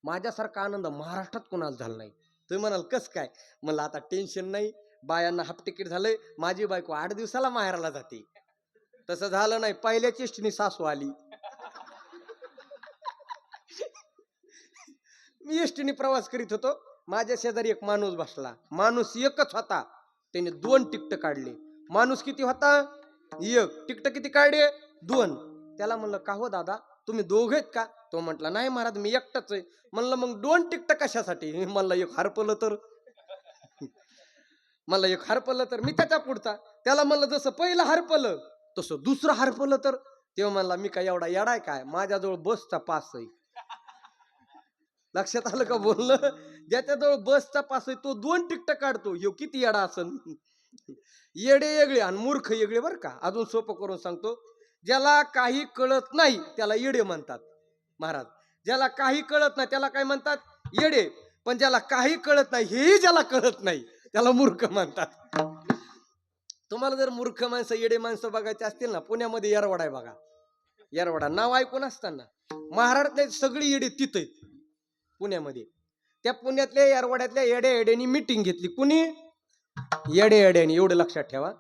माझ्यासारखा आनंद महाराष्ट्रात कोणाला झाला नाही. तुम्ही म्हणाल कस काय? मला आता टेन्शन नाही. बायांना हाफ तिकीट झालंय. माझी बायको 8 दिवसाला माहेराला जाते. तसं झालं नाही. पहिल्याच एसटीने सासू आली. मी एसटीने प्रवास करीत होतो. माझ्या शेजारी एक माणूस बसला. माणूस एकच होता. त्याने 2 तिकीट काढले. माणूस किती होता? 1. तिकीट किती काढले? 2. त्याला म्हणलं का हो दादा तुम्ही दोघे आहेत का? तो म्हटला नाही महाराज मी एकटाच आहे. म्हणलं मग 2 तिकीट कशासाठी? म्हणलं एक हरपलं तर. मला एक हरपलं तर. मी त्याच्या पुढचा. त्याला म्हणलं जसं पहिलं हरपलं तसं दुसरं हरपलं तर. तेव्हा म्हणला मी काय एवढा येडाय काय, माझ्याजवळ बसचा पास आहे. लक्षात आलं का बोलणं? ज्याच्याजवळ बसचा पास आहे तो 2 तिकीट काढतो. ह्यो किती येडा असन. येडे वेगळे आणि मूर्ख वेगळे बरं का. अजून सोपं करून सांगतो. ज्याला काही कळत नाही त्याला येडे म्हणतात महाराज. ज्याला काही कळत नाही त्याला काय म्हणतात? येडे. पण ज्याला काही कळत नाही हेही ज्याला कळत नाही त्याला मूर्ख म्हणतात. तुम्हाला जर मूर्ख माणसं येडे माणसं बघायचे असतील ना, पुण्यामध्ये येरवडा आहे बघा. येरवडा नाव ऐकून असताना महाराष्ट्रातले सगळी येडे तिथं आहेत पुण्यामध्ये. त्या पुण्यातल्या येरवड्यातल्या येड्या येड्यानी मिटिंग घेतली. कुणी? येडे येड्यानी. एवढं लक्षात ठेवा.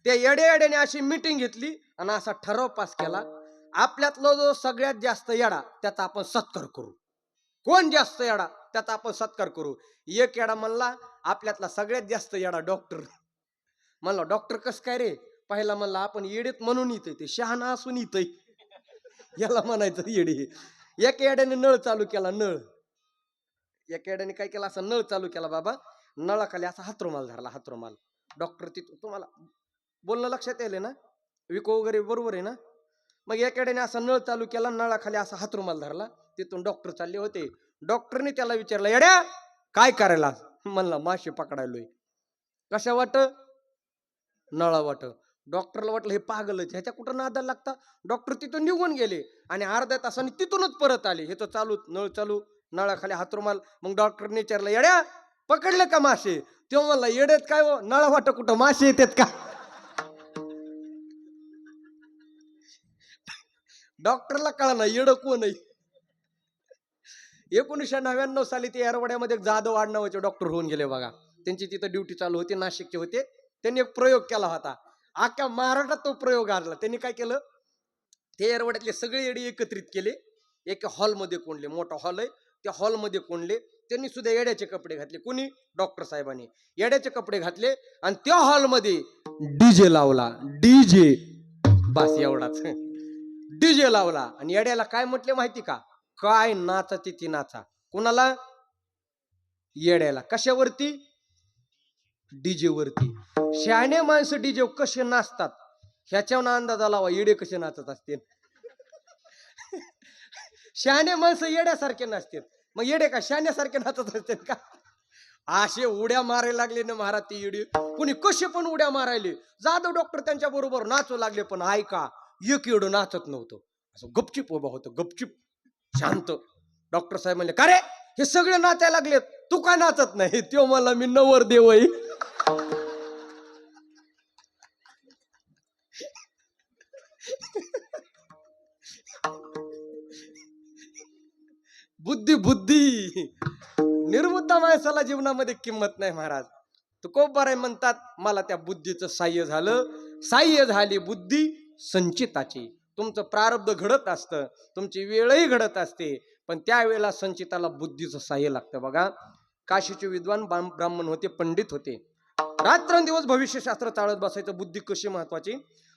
त्या येडे येड्याने अशी मिटिंग घेतली आणि असा ठराव पास केला. आपल्यातला जो सगळ्यात जास्त येडा त्याचा आपण सत्कार करू. कोण जास्त येडा त्याचा आपण सत्कार करू. एक येडा म्हणला आपल्यातला सगळ्यात जास्त येडा डॉक्टर. म्हणला डॉक्टर कस काय रे? पहिला म्हणला आपण येडेत म्हणून इथे, ते शहाणा असून इथे याला म्हणायचं येडे. एक येड्याने नळ चालू केला. नळ एक येड्याने काय केला, असा नळ चालू केला बाबा. नळाखाली असा हातरुमाल धरला. हातरुमाल. डॉक्टर तिथं तुम्हाला बोलणं लक्षात येईल ना, विको वगैरे बरोबर आहे ना. मग एक येड्याने असा नळ चालू केला. नळाखाली असा हातरुमाल धरला. तिथून डॉक्टर चालले होते. डॉक्टरने त्याला विचारलं येड्या काय करायला? म्हणला मासे पकडायलोय. कशा वाट? नळा वाट. डॉक्टरला वाटलं हे पागलच, ह्याच्या कुठं नादाला लागता. डॉक्टर तिथून निघून गेले आणि अर्ध्या तासाने तिथूनच परत आले. हे तर चालू नळ चालू, नळाखाली हातरुमाल. मग डॉक्टरने विचारलं येड्या पकडले का मासे? तेव्हा म्हणला येड्यात काय हो, नळा वाट कुठं मासे येतात का? डॉक्टरला कळना येड कोण आहे. 1999 साली ते येरवड्यामध्ये जाधव आडनावाचे डॉक्टर होऊन गेले बघा. त्यांची तिथं ड्युटी चालू होती. नाशिकचे होते. त्यांनी एक प्रयोग केला होता. अख्ख्या महाराष्ट्रात तो प्रयोग आणला. त्यांनी काय केलं, ते येरवड्यातले सगळे येडे एकत्रित केले. एका हॉलमध्ये कोंडले. मोठा हॉल आहे त्या हॉलमध्ये कोंडले. त्यांनी सुद्धा येड्याचे कपडे घातले. कुणी? डॉक्टर साहेबांनी येड्याचे कपडे घातले आणि त्या हॉलमध्ये डीजे लावला. डीजे बस एवढाच. डीजे लावला आणि येड्याला काय म्हटले माहिती का? काय नाचा ती नाचा. कुणाला? येड्याला. कशावरती? डीजे वरती. शहाणे माणसं डीजे कसे नाचतात ह्याच्यावर अंदाजा लावा येडे कसे नाचत असतील. शहाणे माणसं येड्यासारखे नाचतात. मग येडे का शहाण्यासारखे नाचत असतात का? असे उड्या मारायला लागले ना महाराज ते येडे. कुणी कसे पण उड्या मारायले. जाधव डॉक्टर त्यांच्या बरोबर नाचू लागले. पण ऐका एक येडं नाचत नव्हतं. असं गपचिप उभा होतं. गपचिप शांत. डॉक्टर साहेब म्हणले का रे हे सगळे नाचायला लागलेत तू काय नाचत नाही? तो मला मी नवर देव आहे. बुद्धी बुद्धी निर्बुद्ध माणसाला जीवनामध्ये किंमत नाही महाराज. तुकोबाराय म्हणतात मला त्या बुद्धीचं साह्य झालं. साह्य झाली बुद्धी संचिताची. तुमचं प्रारब्ध घडत असतं, तुमची वेळही घडत असते, पण त्यावेळेला संचिताला बुद्धीचं साह्य लागतं. बघा, काशीचे विद्वान ब्राह्मण होते, पंडित होते. रात्रंदिवस भविष्यशास्त्र चाळत बसायचं. बुद्धी कशी महत्वाची,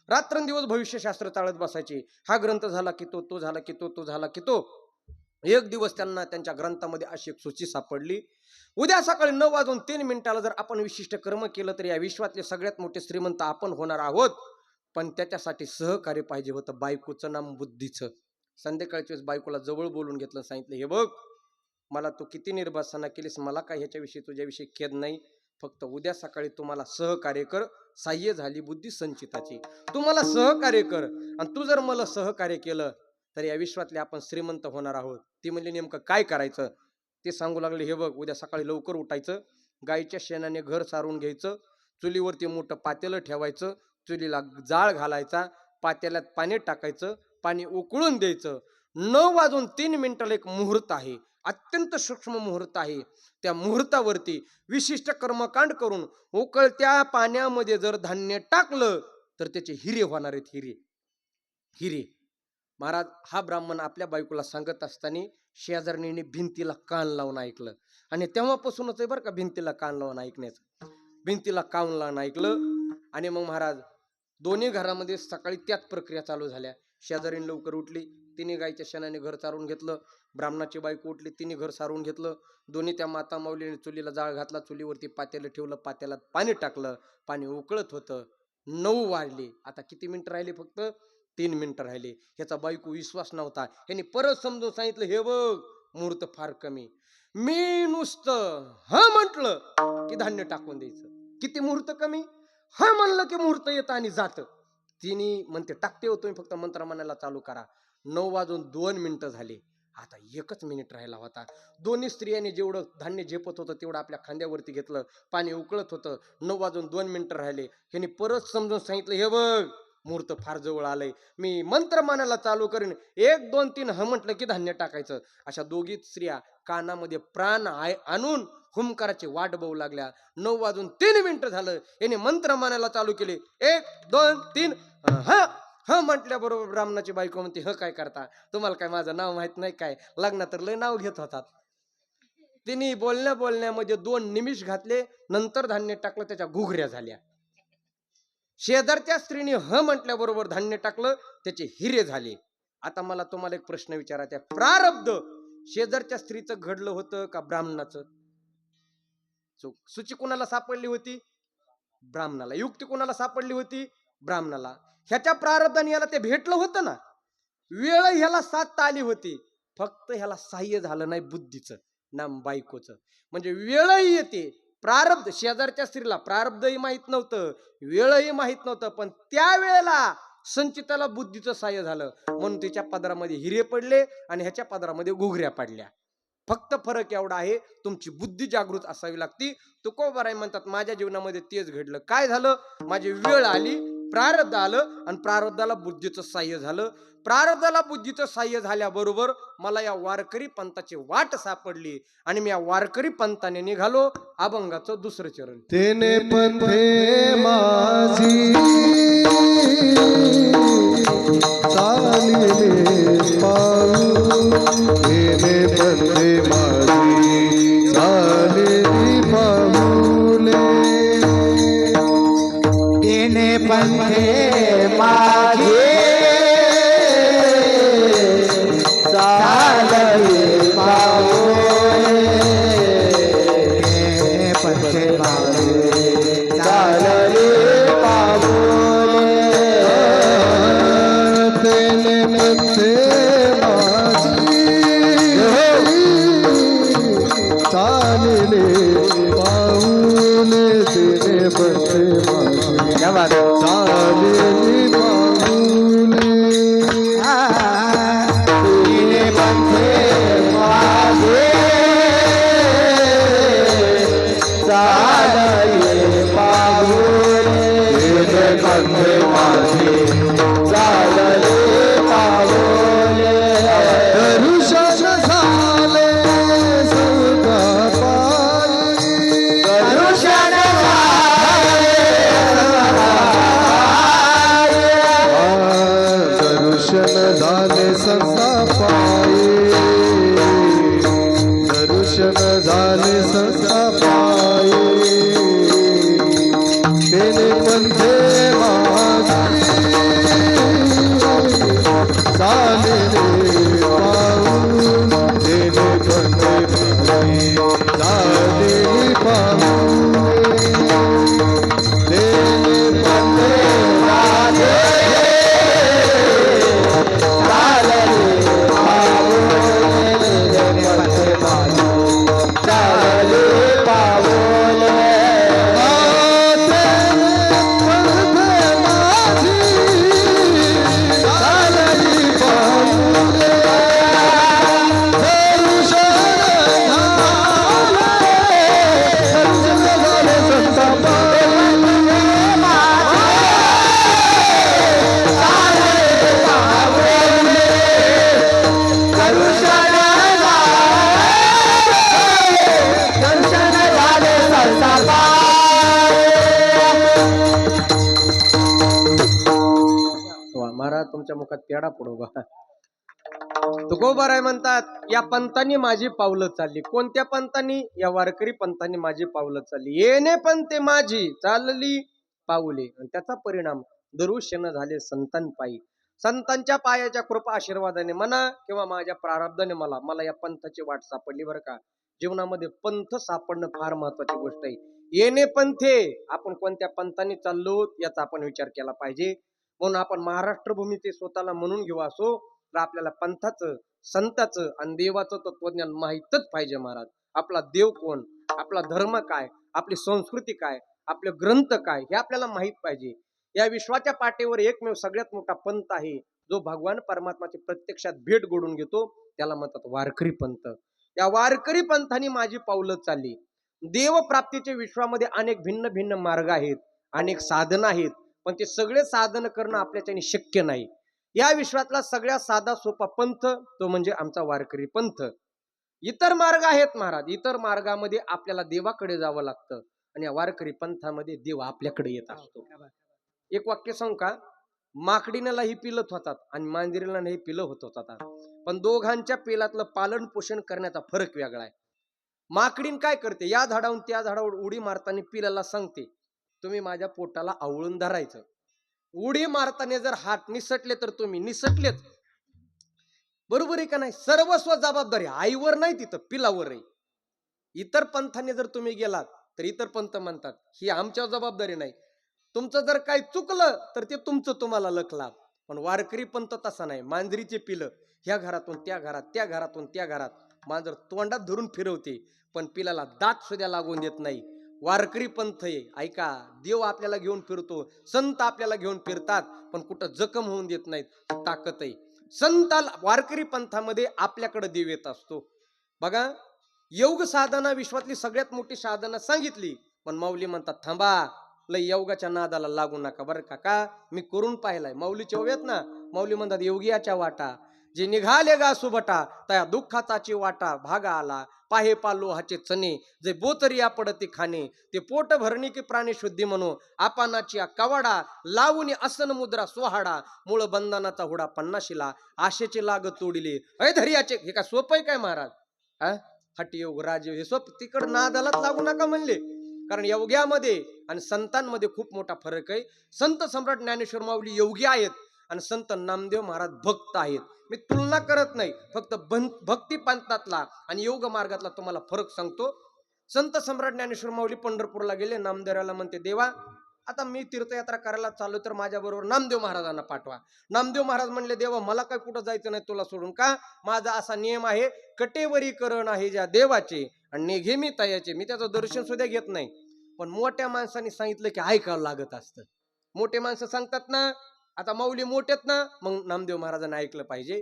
रात्रंदिवस भविष्यशास्त्र चाळत बसायचे. हा ग्रंथ झाला की तो झाला की तो झाला की तो. एक दिवस त्यांना त्यांच्या ग्रंथामध्ये अशी एक सूची सापडली. उद्या सकाळी 9:03 जर आपण विशिष्ट कर्म केलं तर या विश्वातले सगळ्यात मोठे श्रीमंत आपण होणार आहोत. पण त्याच्यासाठी सहकार्य पाहिजे होतं, बायकोचं नाम बुद्धीचं. संध्याकाळच्या वेळेस बायकोला जवळ बोलून घेतलं, सांगितलं हे बघ, मला तू किती निर्भसना केलीस, मला काय ह्याच्याविषयी तुझ्याविषयी खेद नाही, फक्त उद्या सकाळी तुम्हाला सहकार्य कर. साह्य झाली बुद्धी संचिताची. तू मला सहकार्य कर, आणि तू जर मला सहकार्य केलं तर या विश्वातले आपण श्रीमंत होणार आहोत. ती म्हणली नेमकं काय करायचं ते सांगू लागले. हे बघ, उद्या सकाळी लवकर उठायचं, गाईच्या शेणाने घर सारून घ्यायचं, चुलीवरती मोठं पातेलं ठेवायचं, चुलीला जाळ घालायचा, पातेल्यात पाणी टाकायचं, पाणी उकळून द्यायचं. 9:03 एक मुहूर्त आहे, अत्यंत सूक्ष्म मुहूर्त आहे. त्या मुहूर्तावरती विशिष्ट कर्मकांड करून उकळत्या पाण्यामध्ये जर धान्य टाकलं तर त्याचे हिरे होणार आहेत. हिरे हिरे. महाराज, हा ब्राह्मण आपल्या बायकोला सांगत असताना शेजारणीने भिंतीला कान लावून ऐकलं. आणि तेव्हापासूनच आहे बरं का भिंतीला कान लावून ऐकण्याचं. भिंतीला कान लावून ऐकलं आणि मग महाराज दोन्ही घरामध्ये सकाळी त्याच प्रक्रिया चालू झाल्या. शेजारीने लवकर उठली, तिने गायच्या शेणाने घर सारून घेतलं. ब्राह्मणाची बायको उठली, तिने घर सारून घेतलं. दोन्ही त्या माता माऊलीने चुलीला जाळ घातला, चुलीवरती पातेलं ठेवलं, पातेल्यात पाणी टाकलं, पाणी उकळत होतं. 9 वाजले. आता किती मिनिटं राहिले? फक्त 3 मिनिटं राहिले. ह्याचा बायको विश्वास नव्हता. ह्याने परत समजून सांगितलं, हे बघ, मुहूर्त फार कमी. मी नुसतं हा म्हटलं की धान्य टाकून द्यायचं. किती मुहूर्त कमी? हा म्हणलं की मुहूर्त येतं आणि जातं. तिने म्हणते टाकते हो, तुम्ही फक्त मंत्र म्हणायला चालू करा. 9:02 झाले. आता 1 मिनिट राहिला होता. दोन्ही स्त्रियांनी जेवढं धान्य झेपत होतं तेवढं आपल्या खांद्यावरती घेतलं. पाणी उकळत होतं. 9:02 राहिले. ह्याने परत समजून सांगितलं, हे बघ, मुहूर्त फार जवळ आलंय, मी मंत्र म्हणायला चालू करेन. 1, 2, 3 ह म्हटलं की धान्य टाकायचं. अशा दोघी स्त्रिया कानामध्ये प्राण आणून हुंकाराची वाट बघू लागल्या. 9:03 झालं. याने मंत्र म्हणायला चालू केले. 1, 2, 3 ह ह म्हटल्याबरोबर ब्राह्मणाची बायको म्हणते, ह काय करता, तुम्हाला काय माझं नाव माहित नाही काय? लग्नात तर लय नाव घेत होतात. तिने बोलण्यामध्ये 2 निमिष घातले, नंतर धान्य टाकलं, त्याच्या घुगऱ्या झाल्या. शेजारच्या स्त्रीने ह म्हटल्याबरोबर धान्य टाकलं, त्याचे हिरे झाले. आता मला तुम्हाला एक प्रश्न विचारायचा, प्रारब्ध शेजारच्या स्त्रीचं घडलं होतं का ब्राह्मणाचं? सूची कोणाला सापडली होती? ब्राह्मणाला. युक्ती कोणाला सापडली होती? ब्राह्मणाला. ह्याच्या प्रारब्धाने याला ते भेटलं होतं ना. वेळ ह्याला साधता आली होती, फक्त ह्याला साह्य झालं नाही बुद्धीचं, नाम बायकोचं. म्हणजे वेळही येते. प्रारब्ध शेजारच्या स्त्रीला प्रारब्धही माहित नव्हतं, वेळही माहित नव्हतं, पण त्या वेळेला संचिताला बुद्धीचं साह्य झालं, म्हणून तिच्या पदरामध्ये हिरे पडले आणि ह्याच्या पदरामध्ये घुगऱ्या पडल्या. फक्त फरक एवढा आहे, तुमची बुद्धी जागृत असावी लागती. तुकोबाराय म्हणतात, माझ्या जीवनामध्ये तेच घडलं. काय झालं? माझी वेळ आली, प्रारब्ध आलं आणि प्रारब्धाला बुद्धीचं साह्य झालं. प्रारब्धाला बुद्धीचं साह्य झाल्याबरोबर मला या वारकरी पंथाची वाट सापडली आणि मी या वारकरी पंथाने निघालो. अभंगाचं 2रं चरण. तेने पंथे माझी चालिले पाऊ, तेने पंथे माझी चालिले पाऊले, तेने पंथे माझे चालिले पाऊले, तेने पंथे माझी चालिले पाऊले, तेने पंथे चालिले पाऊले, तेने पंथे माझी चालिले पाऊले, तेने पंथे माझे चालिले पाऊले, तेने पंथे माझी चालिले पाऊले, दर्शन झाले महाराज तुमच्या मुखात पेढा पडो बा. तुकोबाराय म्हणतात या पंथांनी माझी पावलं चालली. कोणत्या पंथांनी? या वारकरी पंथांनी माझी पावलं चालली. येणे पंथे माझी चालली पाऊले, आणि त्याचा परिणाम दरुशन झाले संतान पायी. संतांच्या पायाच्या कृपा आशीर्वादाने म्हणा किंवा माझ्या प्रारब्धाने मला या पंथाची वाट सापडली बरं का. जीवनामध्ये पंथ सापडणं फार महत्वाची गोष्ट आहे. येणे पंथे, आपण कोणत्या पंथाने चाललो याचा आपण विचार केला पाहिजे. म्हणून आपण महाराष्ट्र भूमीचे स्वतःला म्हणून घेऊ असो तर आपल्याला पंथाचं, संताचं आणि देवाचं तत्वज्ञान माहीतच पाहिजे महाराज. आपला देव कोण, आपला धर्म काय, आपली संस्कृती काय, आपले ग्रंथ काय हे आपल्याला माहित पाहिजे. या विश्वाच्या पाठीवर एकमेव सगळ्यात मोठा पंथ आहे जो भगवान परमात्माची प्रत्यक्षात भेट घडून घेतो, त्याला म्हणतात वारकरी पंथ. या वारकरी पंथाने माझी पावलं चालली. देव प्राप्तीच्या विश्वामध्ये अनेक भिन्न भिन्न मार्ग आहेत, अनेक साधन आहेत, पण ते सगळे साधन करणं आपल्याच्याने शक्य नाही. या विश्वातला सगळ्यात साधा सोपा पंथ तो म्हणजे आमचा वारकरी पंथ. इतर मार्ग आहेत महाराज, इतर मार्गामध्ये आपल्याला देवाकडे जावं लागतं, आणि या वारकरी पंथामध्ये देव आपल्याकडे येत असतो. एक वाक्य सांगू का? माकडीनालाही पिलत होतात आणि मांजरीलाही पिलं होत होतात, पण दोघांच्या पेलातलं पालन पोषण करण्याचा फरक वेगळा आहे. माकडीन काय करते? या झाडावरून त्या झाडावर उडी मारताना पिलाला सांगते तुम्ही माझ्या पोटाला आवळून धरायचं. उडी मारताना जर हात निसटले तर तुम्ही निसटलेच, बरोबर आहे का नाही? सर्वस्व जबाबदारी आईवर नाही, तिथं पिलावर आहे. इतर पंथाने जर तुम्ही गेलात तर इतर पंथ म्हणतात ही आमच्या जबाबदारी नाही, तुमचं जर काही चुकलं तर ते तुमचं तुम्हाला लखला. पण वारकरी पंथ तसा नाही. मांजरीचे पिलं ह्या घरातून त्या घरात, त्या घरातून त्या घरात, मांजर तोंडात धरून फिरवते पण पिलाला दात सुद्धा लागून देत नाही. वारकरी पंथ आहे. ऐका, देव आपल्याला घेऊन फिरतो, संत आपल्याला घेऊन फिरतात, पण कुठं जखम होऊन देत नाहीत. ताकद आहे संताला. वारकरी पंथामध्ये आपल्याकडे देव येत असतो. बघा, योग साधना विश्वातली सगळ्यात मोठी साधना सांगितली, पण माऊली म्हणतात थांबा, लय योगाच्या नादाला लागू नका बरं का. मी करून पाहिलाय. माऊलीच्या ओव्यात ना माऊली म्हणतात योगियाच्या वाटा जे निघाले गा सुबटा त्या दुःखाचाची वाटा भागा आला. पाहे पालो हाचे चणे जे बोतरिया पडते खाणे ते पोट भरणी की प्राणी शुद्धी म्हणू आपानाची कवाडा लावून असन मुद्रा सोहाडा मूळ बंधनाचा हुडा पन्नाशीला आशेचे लाग तोडिले अय धैर्याचे. हे काय सोपं आहे काय महाराज? हटयोग राजयोग हे सोप तिकड नादालाच लागू नका म्हणले. कारण योग्यामध्ये आणि संतांमध्ये खूप मोठा फरक आहे. संत सम्राट ज्ञानेश्वर माऊली योगी आहेत आणि संत नामदेव महाराज भक्त आहेत. मी तुलना करत नाही, फक्त भक्ती पंथातला आणि योग मार्गातला तुम्हाला फरक सांगतो. संत सम्राट ज्ञानेश्वर माऊली पंढरपूरला गेले. नामदेवाला म्हणते देवा आता मी तीर्थयात्रा करायला चालू तर माझ्या बरोबर नामदेव महाराजांना पाठवा. नामदेव महाराज म्हणले देवा मला काय कुठं जायचं नाही तुला सोडून. का? माझा असा नियम आहे कटेवरी करण आहे ज्या देवाचे आणि निघे मी तयाचे. मी त्याचं दर्शन सुद्धा घेत नाही. पण मोठ्या माणसांनी सांगितलं की ऐकावं लागत असतं. मोठे माणसं सांगतात ना, आता माऊली मोठेत ना, मग नामदेव महाराजांना ऐकलं पाहिजे.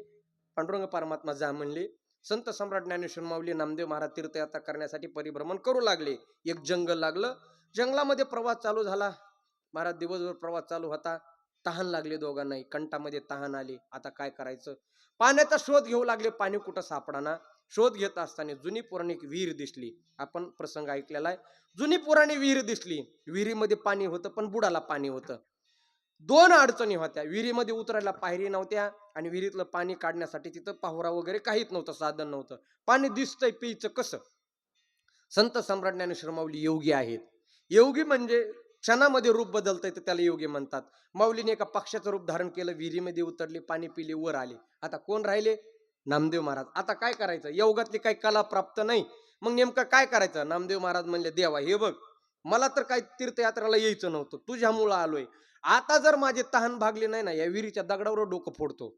पांडुरंग परमात्मा जा म्हणले. संत सम्राट ज्ञानेश्वर माऊली नामदेव महाराज तीर्थयात्रा करण्यासाठी परिभ्रमण करू लागले. एक जंगल लागलं. जंगलामध्ये प्रवास चालू झाला. महाराज दिवसभर प्रवास चालू होता. तहान लागले दोघांनाही. कंठामध्ये तहान आली. आता काय करायचं? पाण्याचा शोध घेऊ लागले. पाणी कुठं सापडाना. शोध घेत असताना जुनी पौराणिक विहीर दिसली. आपण प्रसंग ऐकलेला आहे. जुनी पुराणी विहीर दिसली. विहिरीमध्ये पाणी होतं पण बुडाला पाणी होतं. दोन अडचणी होत्या. विहिरीमध्ये उतरायला पायरी नव्हत्या आणि विहिरीतलं पाणी काढण्यासाठी तिथं पाहुरा वगैरे काहीच नव्हतं, साधन नव्हतं. पाणी दिसतंय, प्यायचं कसं? संत सम्राट ज्ञानेश्वर माऊली योगी आहेत. योगी म्हणजे क्षणामध्ये रूप बदलतंय तर त्याला योगी म्हणतात. माऊलीने एका पक्षाचं रूप धारण केलं. विहिरीमध्ये उतरले, पाणी पिले, वर आले. आता कोण राहिले? नामदेव महाराज. आता काय करायचं? योगातली काही कला प्राप्त नाही. मग नेमकं काय करायचं? नामदेव महाराज म्हणले देवा हे बघ, मला तर काही तीर्थयात्रेला यायचं नव्हतं, तुझ्यामुळं आलोय. आता जर माझे तहान भागले नाही ना, या विहिरीच्या दगडावर डोकं फोडतो.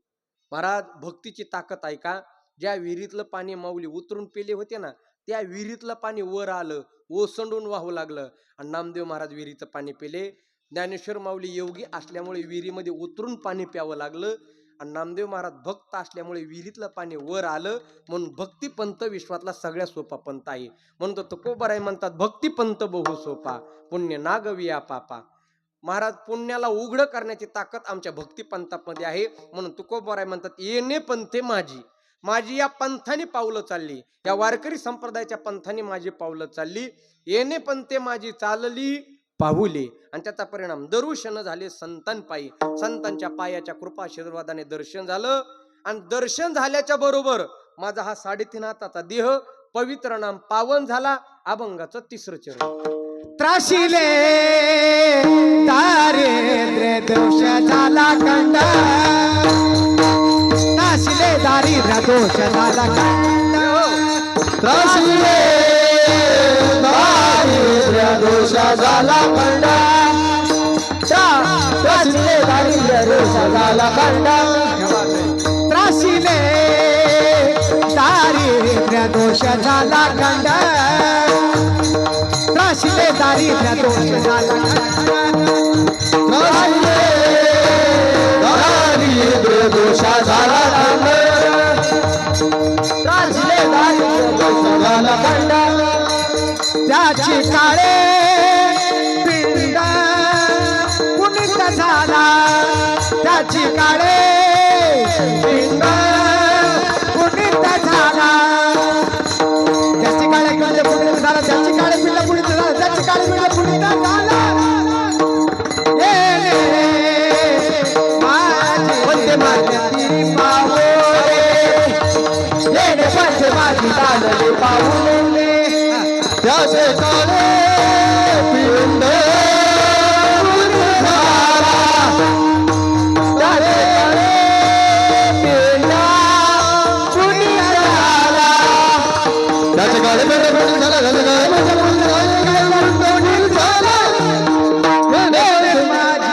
महाराज भक्तीची ताकद आहे का? ज्या विहिरीतलं पाणी माऊली उतरून पेले होते ना, त्या विहिरीतलं पाणी वर आलं, ओसंडून वाहू लागलं आणि नामदेव महाराज विहिरीचं पाणी पेले. ज्ञानेश्वर माऊली योगी असल्यामुळे विहिरीमध्ये उतरून पाणी प्यावं लागलं आणि नामदेव महाराज भक्त असल्यामुळे विहिरीतलं पाणी वर आलं. म्हणून भक्ती पंथ विश्वातला सगळ्यात सोपा पंथ आहे. म्हणून तो तुकोबाराय म्हणतात भक्ती पंथ बहु सोपा पुण्य नागविया पापा. महाराज पुण्याला उघड करण्याची ताकद आमच्या भक्ती पंथामध्ये आहे. म्हणून तुकोबाराय म्हणतात येणे पंथे माझी, माझी या पंथाने पावलं चालली. या वारकरी संप्रदायाच्या पंथाने माझी पावलं चालली. येणे पंथे माझी चालली पाहुले आणि त्याचा परिणाम दर्शन झाले संतांपायी. संतांच्या पायाच्या कृपा आशीर्वादाने दर्शन झालं आणि दर्शन झाल्याच्या बरोबर माझा हा 3.5 हाताचा देह पवित्र नाम पावन झाला. अभंगाचं 3रं चरण. त्राशिले दारिद्र्य दोष झाला कंडा, त्राशिले दारिद्र्य दोष झाला कंडा, त्रासिले दारिद्र्य दोष झाला कंडा, त्रासिले दारिद्र्य दोष झाला कंडा, त्राशिले दारिद्र्य दोष झाला कंडा, त्राशिले दारिद्र्य दोष झाला त्रासिले दारिद्र्य दोष झाला कंडा, त्रासिले दारिद्र्य दोष झाला कंडा, त्याची काळे पिंड पुनित झाला, त्याची काळे पिंड पुनित झाला, त्याची काळे पिंड पुनित झाला, त्याची काळे पिंड पुनित झाला, त्याची काळे पिंड पुनित झाला. वंदे मातरम पाहुले, येणे पंच माझी चालले पाहुले, त्याचे काळे पिंड पुनित झाला, त्याचे काळे पिंड पुनित झाला, त्याचे काळे पिंड पुनित झाला, त्याचे काळे पिंड पुनित झाला,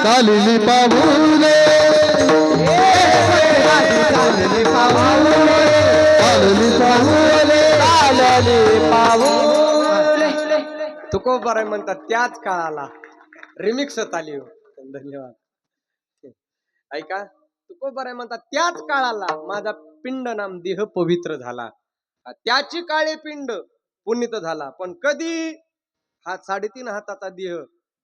चालली पाहुले, चालली पाहुले, चालली पाहुले, चालली पाहुले. तुकोबाराय म्हणतात त्याच काळाला. रिमिक्स आली हो. धन्यवाद. ऐका, तुकोबाराय म्हणतात त्याच काळाला माझा पिंड नाम देह पवित्र झाला, त्याची काळे पिंड पुनीत झाला. पण कधी? हा 3.5 हाताचा देह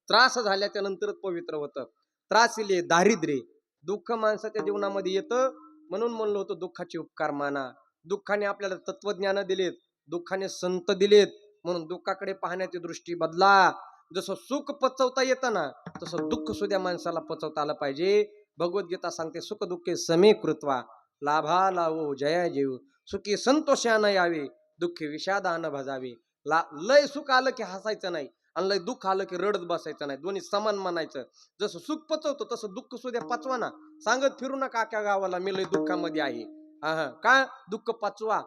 त्रास झाल्याच्या नंतरच पवित्र होतं. त्रासिले दारिद्र्य दुःख माणसाच्या जीवनामध्ये येतं. म्हणून म्हणलं होतं दुःखाचे उपकार माना. दुःखाने आपल्याला तत्वज्ञान दिलेत, दुःखाने संत दिलेत, म्हणून दुःखाकडे पाहण्याची दृष्टी बदला. जसं सुख पचवता येतं ना, तसं दुःख सुद्धा माणसाला पचवता आलं पाहिजे. भगवद्गीता सांगते सुख दुःखे समे कृत्वा लाभा लावो जया जेव, सुखी संतोषानं यावे, दुःखी विषादानं भजावे. लय सुख आलं की हसायचं नाही आणि लय दुःख आलं की रडत बसायचं नाही, दोन्ही समान म्हणायचं. जसं सुख पचवतो तसं दुःख सुद्धा पचवा ना. सांगत फिरू नका अख्या गावाला मी लय दुःखामध्ये आहे. हा का दुःख पचवा.